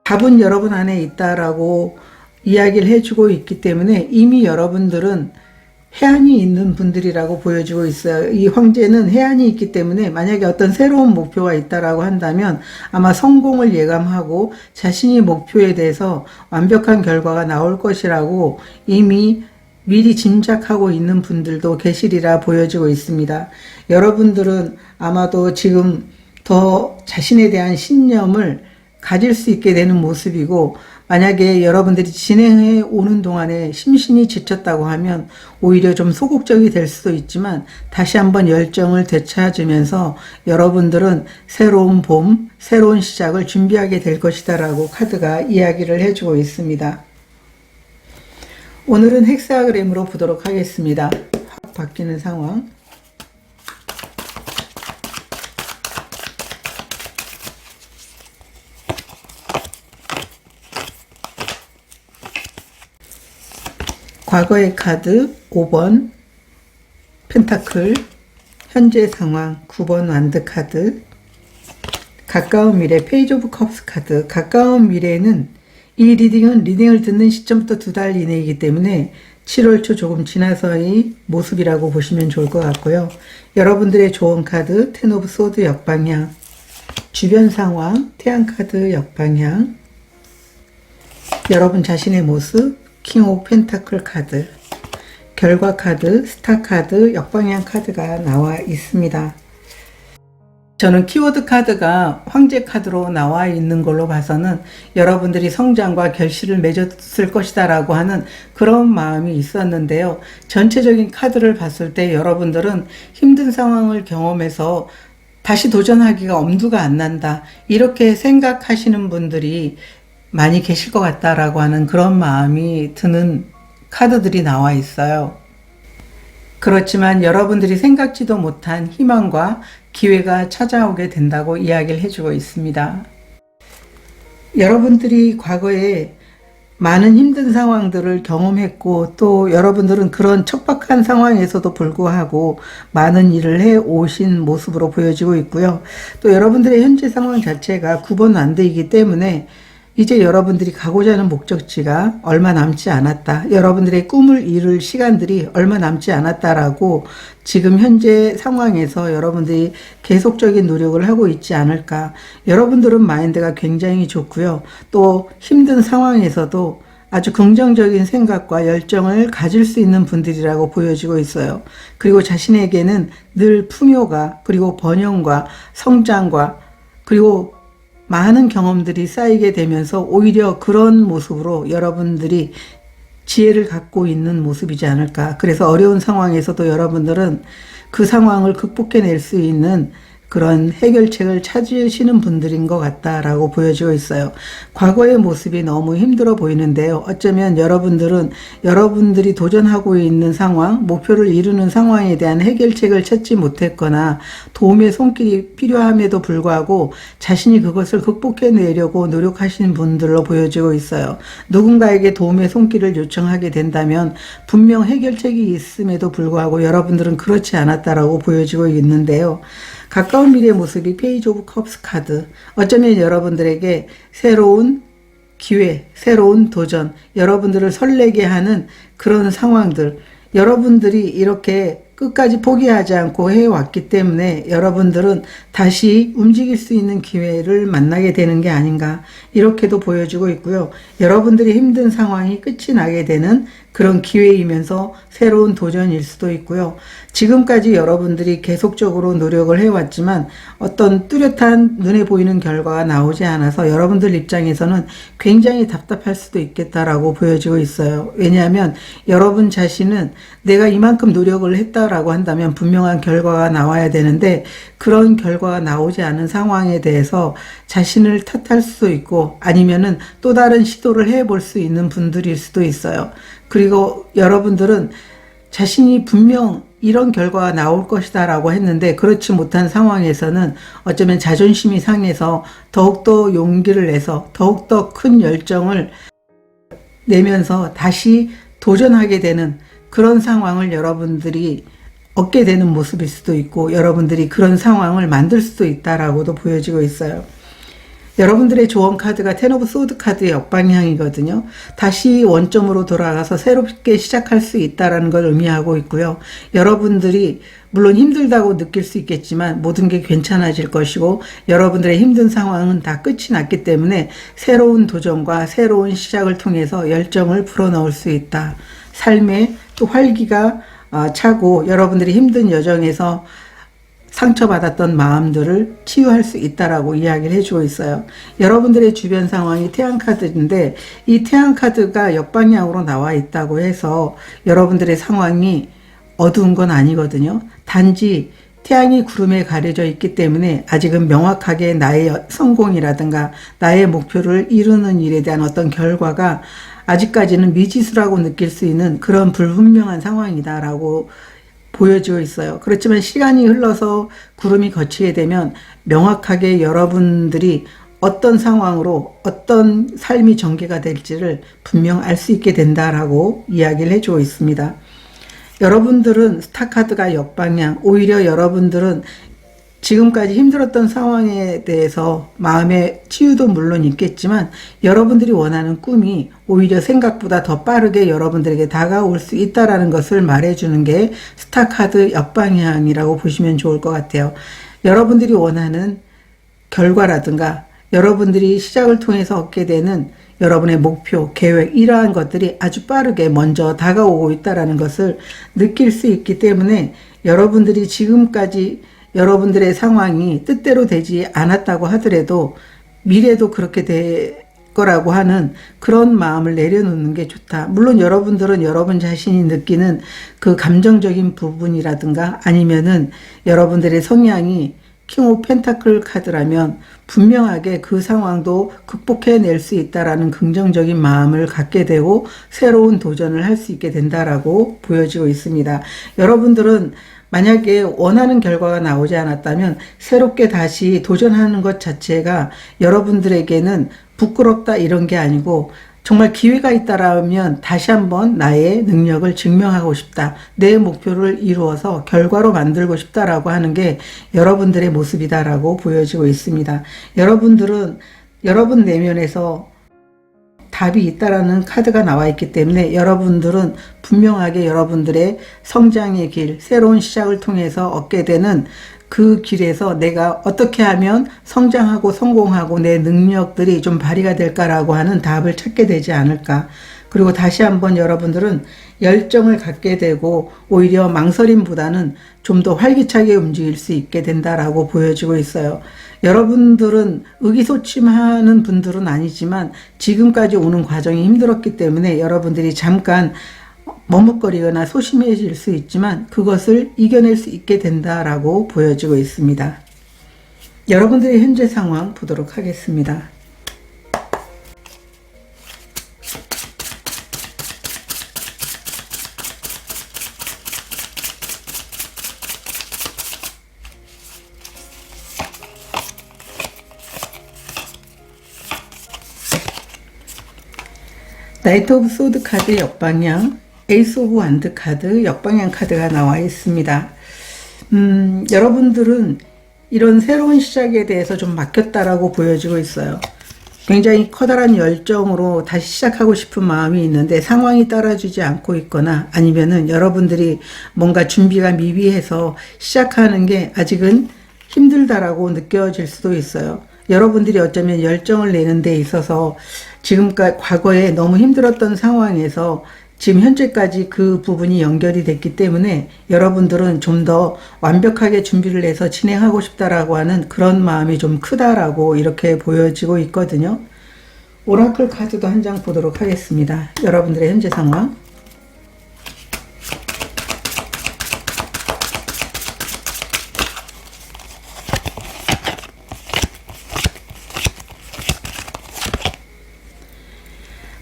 답은 여러분 안에 있다라고 이야기를 해주고 있기 때문에 이미 여러분들은 해안이 있는 분들이라고 보여지고 있어요. 이 황제는 해안이 있기 때문에 만약에 어떤 새로운 목표가 있다라고 한다면 아마 성공을 예감하고 자신이 목표에 대해서 완벽한 결과가 나올 것이라고 이미 미리 짐작하고 있는 분들도 계시리라 보여지고 있습니다. 여러분들은 아마도 지금 더 자신에 대한 신념을 가질 수 있게 되는 모습이고 만약에 여러분들이 진행해 오는 동안에 심신이 지쳤다고 하면 오히려 좀 소극적이 될 수도 있지만 다시 한번 열정을 되찾으면서 여러분들은 새로운 봄, 새로운 시작을 준비하게 될 것이다 라고 카드가 이야기를 해주고 있습니다. 오늘은 헥사그램으로 보도록 하겠습니다. 확 바뀌는 상황. 과거의 카드 5번 펜타클, 현재 상황 9번 완드 카드, 가까운 미래 페이지 오브 컵스 카드. 가까운 미래는 이 리딩을 듣는 시점부터 2달 이내이기 때문에 7월 초 조금 지나서의 모습이라고 보시면 좋을 것 같고요. 여러분들의 조언 카드 텐 오브 소드 역방향, 주변 상황 태양 카드 역방향, 여러분 자신의 모습 킹 오브 펜타클 카드, 결과 카드, 스타 카드, 역방향 카드가 나와 있습니다. 저는 키워드 카드가 황제 카드로 나와 있는 걸로 봐서는 여러분들이 성장과 결실을 맺었을 것이다 라고 하는 그런 마음이 있었는데요. 전체적인 카드를 봤을 때 여러분들은 힘든 상황을 경험해서 다시 도전하기가 엄두가 안 난다 이렇게 생각하시는 분들이 많이 계실 것 같다라고 하는 그런 마음이 드는 카드들이 나와 있어요. 그렇지만 여러분들이 생각지도 못한 희망과 기회가 찾아오게 된다고 이야기를 해주고 있습니다. 여러분들이 과거에 많은 힘든 상황들을 경험했고 또 여러분들은 그런 척박한 상황에서도 불구하고 많은 일을 해 오신 모습으로 보여지고 있고요. 또 여러분들의 현재 상황 자체가 구본완대이기 때문에 이제 여러분들이 가고자 하는 목적지가 얼마 남지 않았다. 여러분들의 꿈을 이룰 시간들이 얼마 남지 않았다라고 지금 현재 상황에서 여러분들이 계속적인 노력을 하고 있지 않을까. 여러분들은 마인드가 굉장히 좋고요. 또 힘든 상황에서도 아주 긍정적인 생각과 열정을 가질 수 있는 분들이라고 보여지고 있어요. 그리고 자신에게는 늘 풍요가 그리고 번영과 성장과 그리고 많은 경험들이 쌓이게 되면서 오히려 그런 모습으로 여러분들이 지혜를 갖고 있는 모습이지 않을까. 그래서 어려운 상황에서도 여러분들은 그 상황을 극복해낼 수 있는 그런 해결책을 찾으시는 분들인 것 같다라고 보여지고 있어요. 과거의 모습이 너무 힘들어 보이는데요. 어쩌면 여러분들은 여러분들이 도전하고 있는 상황, 목표를 이루는 상황에 대한 해결책을 찾지 못했거나 도움의 손길이 필요함에도 불구하고 자신이 그것을 극복해내려고 노력하시는 분들로 보여지고 있어요. 누군가에게 도움의 손길을 요청하게 된다면 분명 해결책이 있음에도 불구하고 여러분들은 그렇지 않았다라고 보여지고 있는데요. 가까운 미래의 모습이 페이지 오브 컵스 카드. 어쩌면 여러분들에게 새로운 기회, 새로운 도전, 여러분들을 설레게 하는 그런 상황들, 여러분들이 이렇게 끝까지 포기하지 않고 해왔기 때문에 여러분들은 다시 움직일 수 있는 기회를 만나게 되는 게 아닌가 이렇게도 보여지고 있고요. 여러분들이 힘든 상황이 끝이 나게 되는 그런 기회이면서 새로운 도전일 수도 있고요. 지금까지 여러분들이 계속적으로 노력을 해왔지만 어떤 뚜렷한 눈에 보이는 결과가 나오지 않아서 여러분들 입장에서는 굉장히 답답할 수도 있겠다라고 보여지고 있어요. 왜냐하면 여러분 자신은 내가 이만큼 노력을 했다라고 한다면 분명한 결과가 나와야 되는데 그런 결과가 나오지 않은 상황에 대해서 자신을 탓할 수도 있고 아니면은 또 다른 시도를 해볼 수 있는 분들일 수도 있어요. 그리고 여러분들은 자신이 분명 이런 결과가 나올 것이다 라고 했는데 그렇지 못한 상황에서는 어쩌면 자존심이 상해서 더욱더 용기를 내서 더욱더 큰 열정을 내면서 다시 도전하게 되는 그런 상황을 여러분들이 얻게 되는 모습일 수도 있고 여러분들이 그런 상황을 만들 수도 있다라고도 보여지고 있어요. 여러분들의 조언 카드가 텐 오브 소드 카드의 역방향이거든요. 다시 원점으로 돌아가서 새롭게 시작할 수 있다는 걸 의미하고 있고요. 여러분들이 물론 힘들다고 느낄 수 있겠지만 모든 게 괜찮아질 것이고 여러분들의 힘든 상황은 다 끝이 났기 때문에 새로운 도전과 새로운 시작을 통해서 열정을 불어넣을 수 있다. 삶에 또 활기가 차고 여러분들이 힘든 여정에서 상처받았던 마음들을 치유할 수 있다라고 이야기를 해주고 있어요. 여러분들의 주변 상황이 태양 카드인데 이 태양 카드가 역방향으로 나와 있다고 해서 여러분들의 상황이 어두운 건 아니거든요. 단지 태양이 구름에 가려져 있기 때문에 아직은 명확하게 나의 성공이라든가 나의 목표를 이루는 일에 대한 어떤 결과가 아직까지는 미지수라고 느낄 수 있는 그런 불분명한 상황이다라고 보여지고 있어요. 그렇지만 시간이 흘러서 구름이 걷히게 되면 명확하게 여러분들이 어떤 상황으로 어떤 삶이 전개가 될지를 분명 알 수 있게 된다라고 이야기를 해주고 있습니다. 여러분들은 스타카드가 역방향, 오히려 여러분들은 지금까지 힘들었던 상황에 대해서 마음의 치유도 물론 있겠지만 여러분들이 원하는 꿈이 오히려 생각보다 더 빠르게 여러분들에게 다가올 수 있다는 것을 말해주는 게 스타카드 역방향이라고 보시면 좋을 것 같아요. 여러분들이 원하는 결과라든가 여러분들이 시작을 통해서 얻게 되는 여러분의 목표, 계획 이러한 것들이 아주 빠르게 먼저 다가오고 있다는 것을 느낄 수 있기 때문에 여러분들이 지금까지 여러분들의 상황이 뜻대로 되지 않았다고 하더라도 미래도 그렇게 될 거라고 하는 그런 마음을 내려놓는 게 좋다. 물론 여러분들은 여러분 자신이 느끼는 그 감정적인 부분이라든가 아니면은 여러분들의 성향이 킹 오브 펜타클 카드라면 분명하게 그 상황도 극복해낼 수 있다라는 긍정적인 마음을 갖게 되고 새로운 도전을 할 수 있게 된다라고 보여지고 있습니다. 여러분들은 만약에 원하는 결과가 나오지 않았다면 새롭게 다시 도전하는 것 자체가 여러분들에게는 부끄럽다 이런 게 아니고 정말 기회가 있다라면 다시 한번 나의 능력을 증명하고 싶다. 내 목표를 이루어서 결과로 만들고 싶다라고 하는 게 여러분들의 모습이다라고 보여지고 있습니다. 여러분들은 여러분 내면에서 답이 있다라는 카드가 나와 있기 때문에 여러분들은 분명하게 여러분들의 성장의 길, 새로운 시작을 통해서 얻게 되는 그 길에서 내가 어떻게 하면 성장하고 성공하고 내 능력들이 좀 발휘가 될까라고 하는 답을 찾게 되지 않을까. 그리고 다시 한번 여러분들은 열정을 갖게 되고 오히려 망설임보다는 좀 더 활기차게 움직일 수 있게 된다라고 보여지고 있어요. 여러분들은 의기소침하는 분들은 아니지만 지금까지 오는 과정이 힘들었기 때문에 여러분들이 잠깐 머뭇거리거나 소심해질 수 있지만 그것을 이겨낼 수 있게 된다라고 보여지고 있습니다. 여러분들의 현재 상황 보도록 하겠습니다. 나이트 오브 소드 카드 역방향, 에이스 오브 완드 카드 역방향 카드가 나와 있습니다. 여러분들은 이런 새로운 시작에 대해서 좀 막혔다라고 보여지고 있어요. 굉장히 커다란 열정으로 다시 시작하고 싶은 마음이 있는데 상황이 따라주지 않고 있거나 아니면은 여러분들이 뭔가 준비가 미비해서 시작하는 게 아직은 힘들다라고 느껴질 수도 있어요. 여러분들이 어쩌면 열정을 내는 데 있어서 지금까지 과거에 너무 힘들었던 상황에서 지금 현재까지 그 부분이 연결이 됐기 때문에 여러분들은 좀 더 완벽하게 준비를 해서 진행하고 싶다라고 하는 그런 마음이 좀 크다라고 이렇게 보여지고 있거든요. 오라클 카드도 한 장 보도록 하겠습니다. 여러분들의 현재 상황.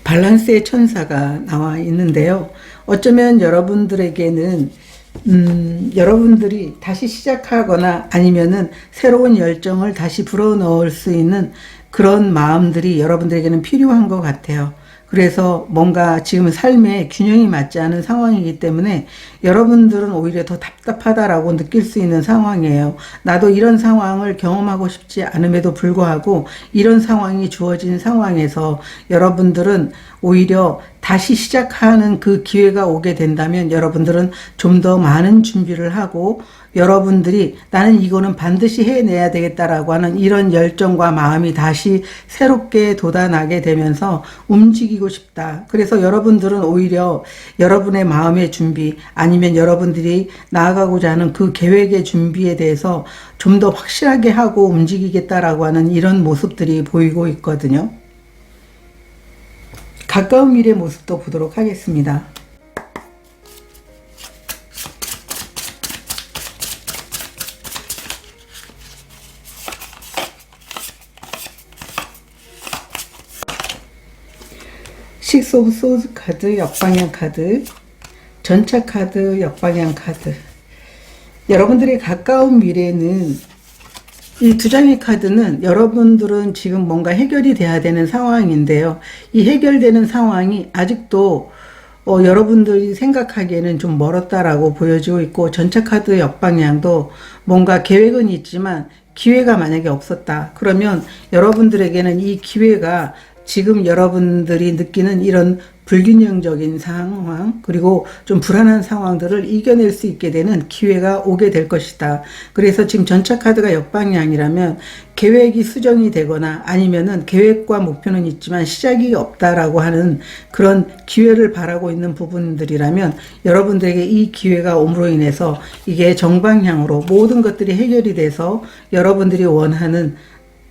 밸런스의 천사가 나와 있는데요. 어쩌면 여러분들에게는 여러분들이 다시 시작하거나 아니면은 새로운 열정을 다시 불어넣을 수 있는 그런 마음들이 여러분들에게는 필요한 것 같아요. 그래서 뭔가 지금 삶에 균형이 맞지 않은 상황이기 때문에 여러분들은 오히려 더 답답하다라고 느낄 수 있는 상황이에요. 나도 이런 상황을 경험하고 싶지 않음에도 불구하고 이런 상황이 주어진 상황에서 여러분들은 오히려 다시 시작하는 그 기회가 오게 된다면 여러분들은 좀 더 많은 준비를 하고 여러분들이 나는 이거는 반드시 해내야 되겠다라고 하는 이런 열정과 마음이 다시 새롭게 돋아나게 되면서 움직이고 싶다. 그래서 여러분들은 오히려 여러분의 마음의 준비 아니면 여러분들이 나아가고자 하는 그 계획의 준비에 대해서 좀 더 확실하게 하고 움직이겠다라고 하는 이런 모습들이 보이고 있거든요. 가까운 미래 모습도 보도록 하겠습니다. 식스 오브 소드 카드 역방향 카드, 전차 카드 역방향 카드. 여러분들의 가까운 미래는 이 두 장의 카드는 여러분들은 지금 뭔가 해결이 돼야 되는 상황인데요. 이 해결되는 상황이 아직도 여러분들이 생각하기에는 좀 멀었다라고 보여지고 있고 전차 카드 역방향도 뭔가 계획은 있지만 기회가 만약에 없었다. 그러면 여러분들에게는 이 기회가 지금 여러분들이 느끼는 이런 불균형적인 상황 그리고 좀 불안한 상황들을 이겨낼 수 있게 되는 기회가 오게 될 것이다. 그래서 지금 전차 카드가 역방향이라면 계획이 수정이 되거나 아니면은 계획과 목표는 있지만 시작이 없다라고 하는 그런 기회를 바라고 있는 부분들이라면 여러분들에게 이 기회가 옴으로 인해서 이게 정방향으로 모든 것들이 해결이 돼서 여러분들이 원하는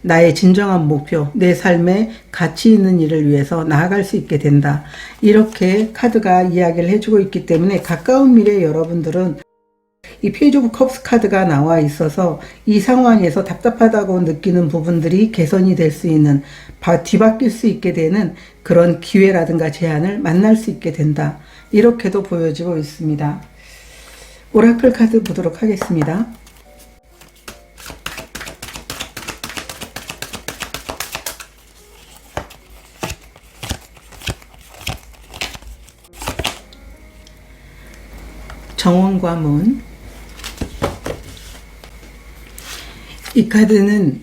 나의 진정한 목표, 내 삶에 가치 있는 일을 위해서 나아갈 수 있게 된다. 이렇게 카드가 이야기를 해주고 있기 때문에 가까운 미래에 여러분들은 이 페이지 오브 컵스 카드가 나와 있어서 이 상황에서 답답하다고 느끼는 부분들이 개선이 될 수 있는, 뒤바뀔 수 있게 되는 그런 기회라든가 제안을 만날 수 있게 된다. 이렇게도 보여지고 있습니다. 오라클 카드 보도록 하겠습니다. 정원과 문. 이 카드는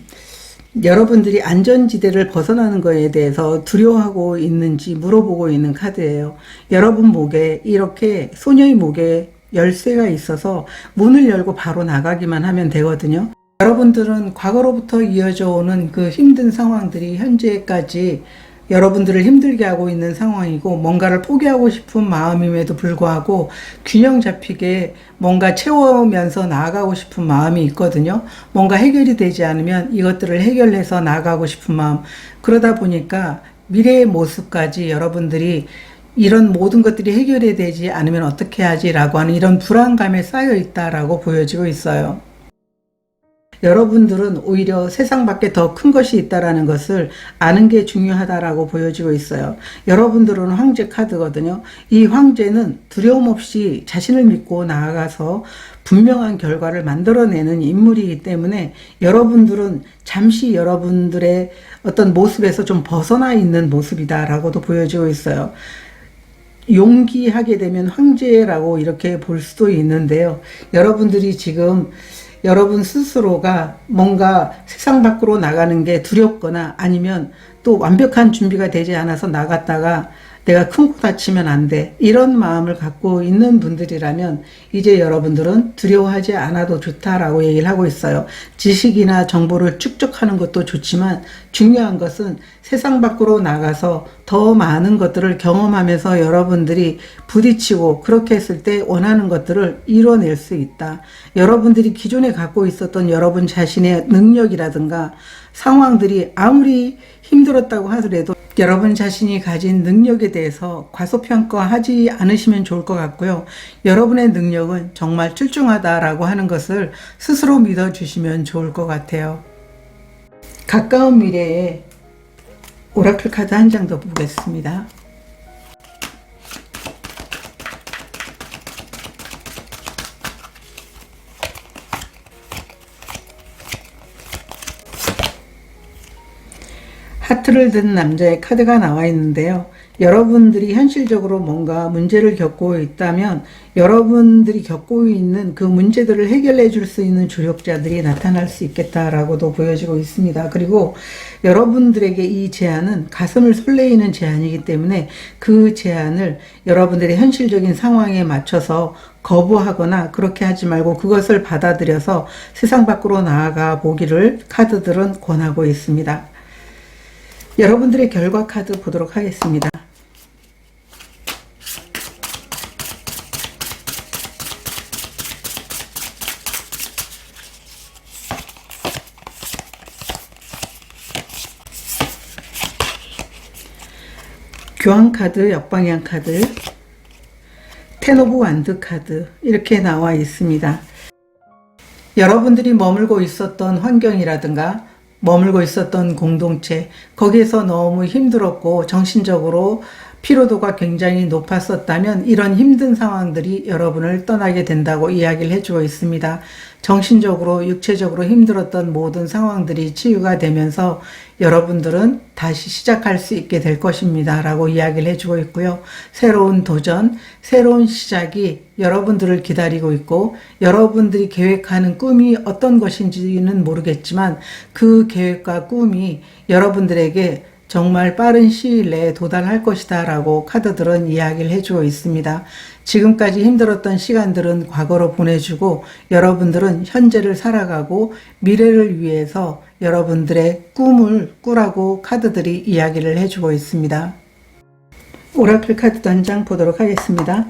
여러분들이 안전지대를 벗어나는 것에 대해서 두려워하고 있는지 물어보고 있는 카드예요. 여러분 목에 이렇게 소녀의 목에 열쇠가 있어서 문을 열고 바로 나가기만 하면 되거든요. 여러분들은 과거로부터 이어져 오는 그 힘든 상황들이 현재까지 여러분들을 힘들게 하고 있는 상황이고, 뭔가를 포기하고 싶은 마음임에도 불구하고 균형 잡히게 뭔가 채우면서 나아가고 싶은 마음이 있거든요. 뭔가 해결이 되지 않으면 이것들을 해결해서 나아가고 싶은 마음. 그러다 보니까 미래의 모습까지 여러분들이 이런 모든 것들이 해결이 되지 않으면 어떻게 하지? 라고 하는 이런 불안감에 쌓여 있다라고 보여지고 있어요. 여러분들은 오히려 세상 밖에 더 큰 것이 있다라는 것을 아는 게 중요하다라고 보여지고 있어요. 여러분들은 황제 카드거든요. 이 황제는 두려움 없이 자신을 믿고 나아가서 분명한 결과를 만들어내는 인물이기 때문에 여러분들은 잠시 여러분들의 어떤 모습에서 좀 벗어나 있는 모습이다라고도 보여지고 있어요. 용기하게 되면 황제라고 이렇게 볼 수도 있는데요. 여러분들이 지금 여러분 스스로가 뭔가 세상 밖으로 나가는 게 두렵거나 아니면 또 완벽한 준비가 되지 않아서 나갔다가 내가 큰 코 다치면 안 돼, 이런 마음을 갖고 있는 분들이라면 이제 여러분들은 두려워하지 않아도 좋다라고 얘기를 하고 있어요. 지식이나 정보를 축적하는 것도 좋지만 중요한 것은 세상 밖으로 나가서 더 많은 것들을 경험하면서 여러분들이 부딪히고 그렇게 했을 때 원하는 것들을 이뤄낼 수 있다. 여러분들이 기존에 갖고 있었던 여러분 자신의 능력이라든가 상황들이 아무리 힘들었다고 하더라도 여러분 자신이 가진 능력에 대해서 과소평가하지 않으시면 좋을 것 같고요. 여러분의 능력은 정말 출중하다라고 하는 것을 스스로 믿어주시면 좋을 것 같아요. 가까운 미래에 오라클 카드 한 장 더 보겠습니다. 하트를 든 남자의 카드가 나와 있는데요. 여러분들이 현실적으로 뭔가 문제를 겪고 있다면 여러분들이 겪고 있는 그 문제들을 해결해 줄 수 있는 조력자들이 나타날 수 있겠다라고도 보여지고 있습니다. 그리고 여러분들에게 이 제안은 가슴을 설레이는 제안이기 때문에 그 제안을 여러분들의 현실적인 상황에 맞춰서 거부하거나 그렇게 하지 말고 그것을 받아들여서 세상 밖으로 나아가 보기를 카드들은 권하고 있습니다. 여러분들의 결과 카드 보도록 하겠습니다. 교황 카드, 역방향 카드, 텐 오브 완드 카드 이렇게 나와 있습니다. 여러분들이 머물고 있었던 환경이라든가 머물고 있었던 공동체, 거기에서 너무 힘들었고 정신적으로 피로도가 굉장히 높았었다면 이런 힘든 상황들이 여러분을 떠나게 된다고 이야기를 해주고 있습니다. 정신적으로 육체적으로 힘들었던 모든 상황들이 치유가 되면서 여러분들은 다시 시작할 수 있게 될 것입니다 라고 이야기를 해주고 있고요. 새로운 도전, 새로운 시작이 여러분들을 기다리고 있고 여러분들이 계획하는 꿈이 어떤 것인지는 모르겠지만 그 계획과 꿈이 여러분들에게 정말 빠른 시일 내에 도달할 것이다 라고 카드들은 이야기를 해주고 있습니다. 지금까지 힘들었던 시간들은 과거로 보내주고 여러분들은 현재를 살아가고 미래를 위해서 여러분들의 꿈을 꾸라고 카드들이 이야기를 해주고 있습니다. 오라클 카드 한 장 보도록 하겠습니다.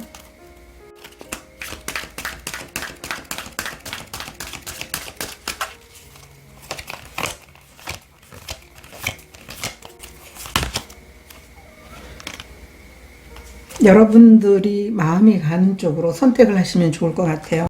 여러분들이 마음이 가는 쪽으로 선택을 하시면 좋을 것 같아요.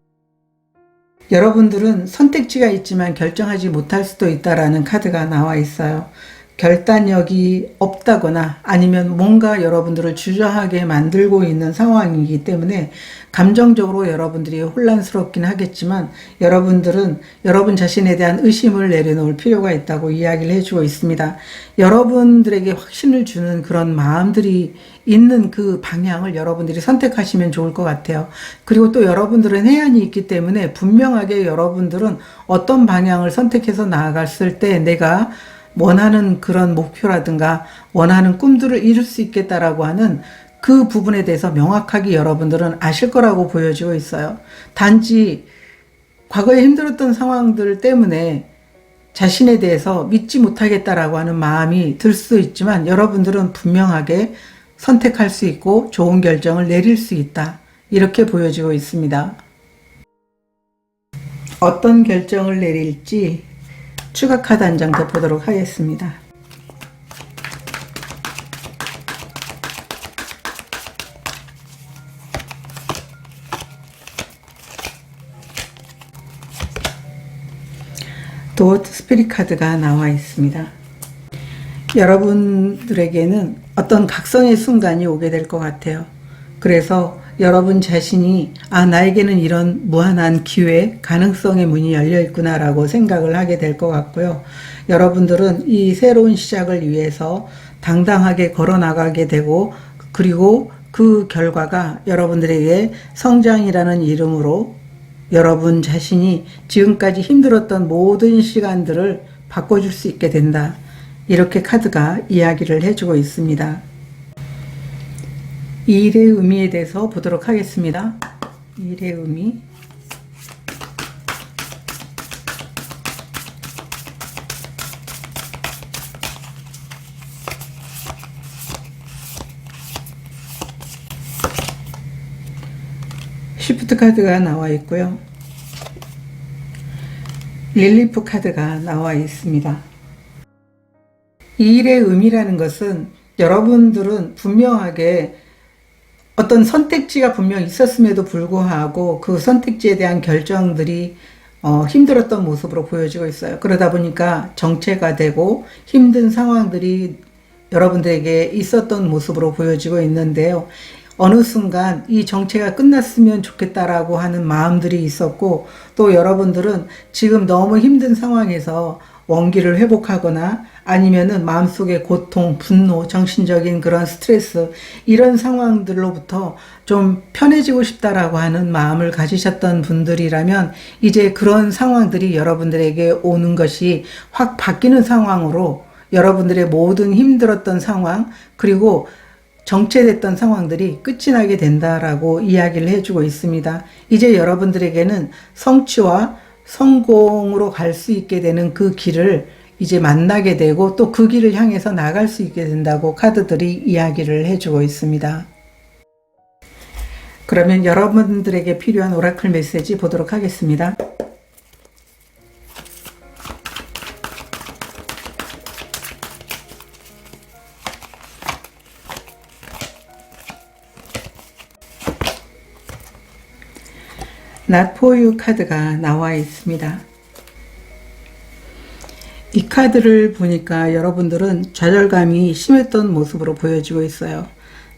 여러분들은 선택지가 있지만 결정하지 못할 수도 있다라는 카드가 나와 있어요. 결단력이 없다거나 아니면 뭔가 여러분들을 주저하게 만들고 있는 상황이기 때문에 감정적으로 여러분들이 혼란스럽긴 하겠지만 여러분들은 여러분 자신에 대한 의심을 내려놓을 필요가 있다고 이야기를 해주고 있습니다. 여러분들에게 확신을 주는 그런 마음들이 있는 그 방향을 여러분들이 선택하시면 좋을 것 같아요. 그리고 또 여러분들은 해안이 있기 때문에 분명하게 여러분들은 어떤 방향을 선택해서 나아갔을 때 내가 원하는 그런 목표라든가 원하는 꿈들을 이룰 수 있겠다라고 하는 그 부분에 대해서 명확하게 여러분들은 아실 거라고 보여지고 있어요. 단지 과거에 힘들었던 상황들 때문에 자신에 대해서 믿지 못하겠다라고 하는 마음이 들 수 있지만 여러분들은 분명하게 선택할 수 있고 좋은 결정을 내릴 수 있다. 이렇게 보여지고 있습니다. 어떤 결정을 내릴지 추가 카드 한 장 더 보도록 하겠습니다. 도어트 스피릿 카드가 나와 있습니다. 여러분들에게는 어떤 각성의 순간이 오게 될 것 같아요. 그래서 여러분 자신이 나에게는 이런 무한한 기회, 가능성의 문이 열려 있구나 라고 생각을 하게 될 것 같고요. 여러분들은 이 새로운 시작을 위해서 당당하게 걸어 나가게 되고 그리고 그 결과가 여러분들에게 성장이라는 이름으로 여러분 자신이 지금까지 힘들었던 모든 시간들을 바꿔줄 수 있게 된다. 이렇게 카드가 이야기를 해주고 있습니다. 이 일의 의미에 대해서 보도록 하겠습니다. 이 일의 의미. 쉬프트 카드가 나와 있고요. 릴리프 카드가 나와 있습니다. 이 일의 의미라는 것은 여러분들은 분명하게 어떤 선택지가 분명 있었음에도 불구하고 그 선택지에 대한 결정들이 힘들었던 모습으로 보여지고 있어요. 그러다 보니까 정체가 되고 힘든 상황들이 여러분들에게 있었던 모습으로 보여지고 있는데요. 어느 순간 이 정체가 끝났으면 좋겠다라고 하는 마음들이 있었고 또 여러분들은 지금 너무 힘든 상황에서 원기를 회복하거나 아니면은 마음속의 고통, 분노, 정신적인 그런 스트레스 이런 상황들로부터 좀 편해지고 싶다라고 하는 마음을 가지셨던 분들이라면 이제 그런 상황들이 여러분들에게 오는 것이 확 바뀌는 상황으로 여러분들의 모든 힘들었던 상황 그리고 정체됐던 상황들이 끝이 나게 된다라고 이야기를 해주고 있습니다. 이제 여러분들에게는 성취와 성공으로 갈 수 있게 되는 그 길을 이제 만나게 되고 또 그 길을 향해서 나갈 수 있게 된다고 카드들이 이야기를 해주고 있습니다. 그러면 여러분들에게 필요한 오라클 메시지 보도록 하겠습니다. Not for you 카드가 나와 있습니다. 이 카드를 보니까 여러분들은 좌절감이 심했던 모습으로 보여지고 있어요.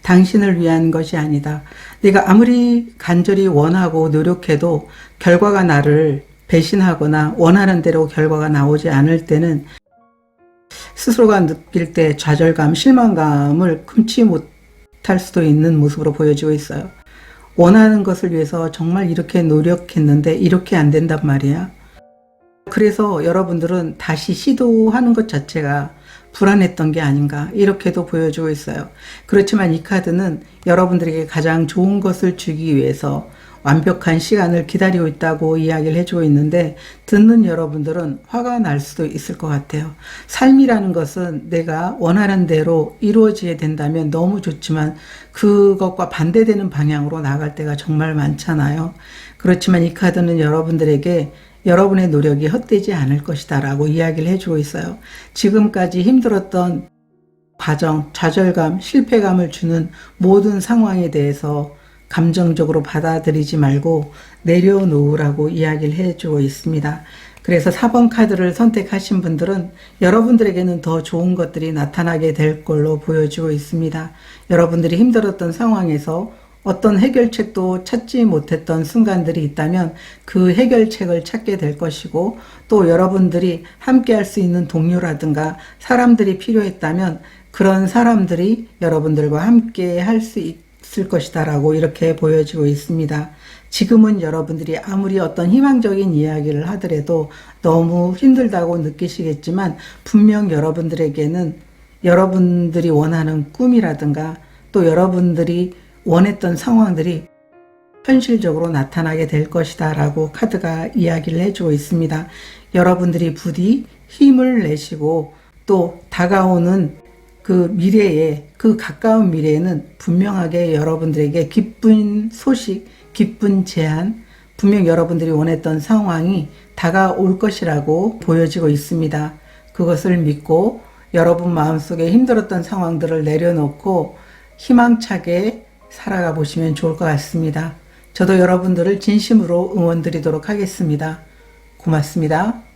당신을 위한 것이 아니다. 내가 아무리 간절히 원하고 노력해도 결과가 나를 배신하거나 원하는 대로 결과가 나오지 않을 때는 스스로가 느낄 때 좌절감, 실망감을 금치 못할 수도 있는 모습으로 보여지고 있어요. 원하는 것을 위해서 정말 이렇게 노력했는데 이렇게 안 된단 말이야. 그래서 여러분들은 다시 시도하는 것 자체가 불안했던 게 아닌가 이렇게도 보여주고 있어요. 그렇지만 이 카드는 여러분들에게 가장 좋은 것을 주기 위해서 완벽한 시간을 기다리고 있다고 이야기를 해주고 있는데 듣는 여러분들은 화가 날 수도 있을 것 같아요. 삶이라는 것은 내가 원하는 대로 이루어지게 된다면 너무 좋지만 그것과 반대되는 방향으로 나갈 때가 정말 많잖아요. 그렇지만 이 카드는 여러분들에게 여러분의 노력이 헛되지 않을 것이다 라고 이야기를 해주고 있어요. 지금까지 힘들었던 과정, 좌절감, 실패감을 주는 모든 상황에 대해서 감정적으로 받아들이지 말고 내려놓으라고 이야기를 해주고 있습니다. 그래서 4번 카드를 선택하신 분들은 여러분들에게는 더 좋은 것들이 나타나게 될 걸로 보여지고 있습니다. 여러분들이 힘들었던 상황에서 어떤 해결책도 찾지 못했던 순간들이 있다면 그 해결책을 찾게 될 것이고, 또 여러분들이 함께 할 수 있는 동료라든가 사람들이 필요했다면 그런 사람들이 여러분들과 함께 할 수 있을 것이다 라고 이렇게 보여지고 있습니다. 지금은 여러분들이 아무리 어떤 희망적인 이야기를 하더라도 너무 힘들다고 느끼시겠지만, 분명 여러분들에게는 여러분들이 원하는 꿈이라든가 또 여러분들이 원했던 상황들이 현실적으로 나타나게 될 것이다 라고 카드가 이야기를 해주고 있습니다. 여러분들이 부디 힘을 내시고 또 다가오는 그 미래에, 그 가까운 미래에는 분명하게 여러분들에게 기쁜 소식, 기쁜 제안, 분명 여러분들이 원했던 상황이 다가올 것이라고 보여지고 있습니다. 그것을 믿고 여러분 마음속에 힘들었던 상황들을 내려놓고 희망차게 살아가 보시면 좋을 것 같습니다. 저도 여러분들을 진심으로 응원드리도록 하겠습니다. 고맙습니다.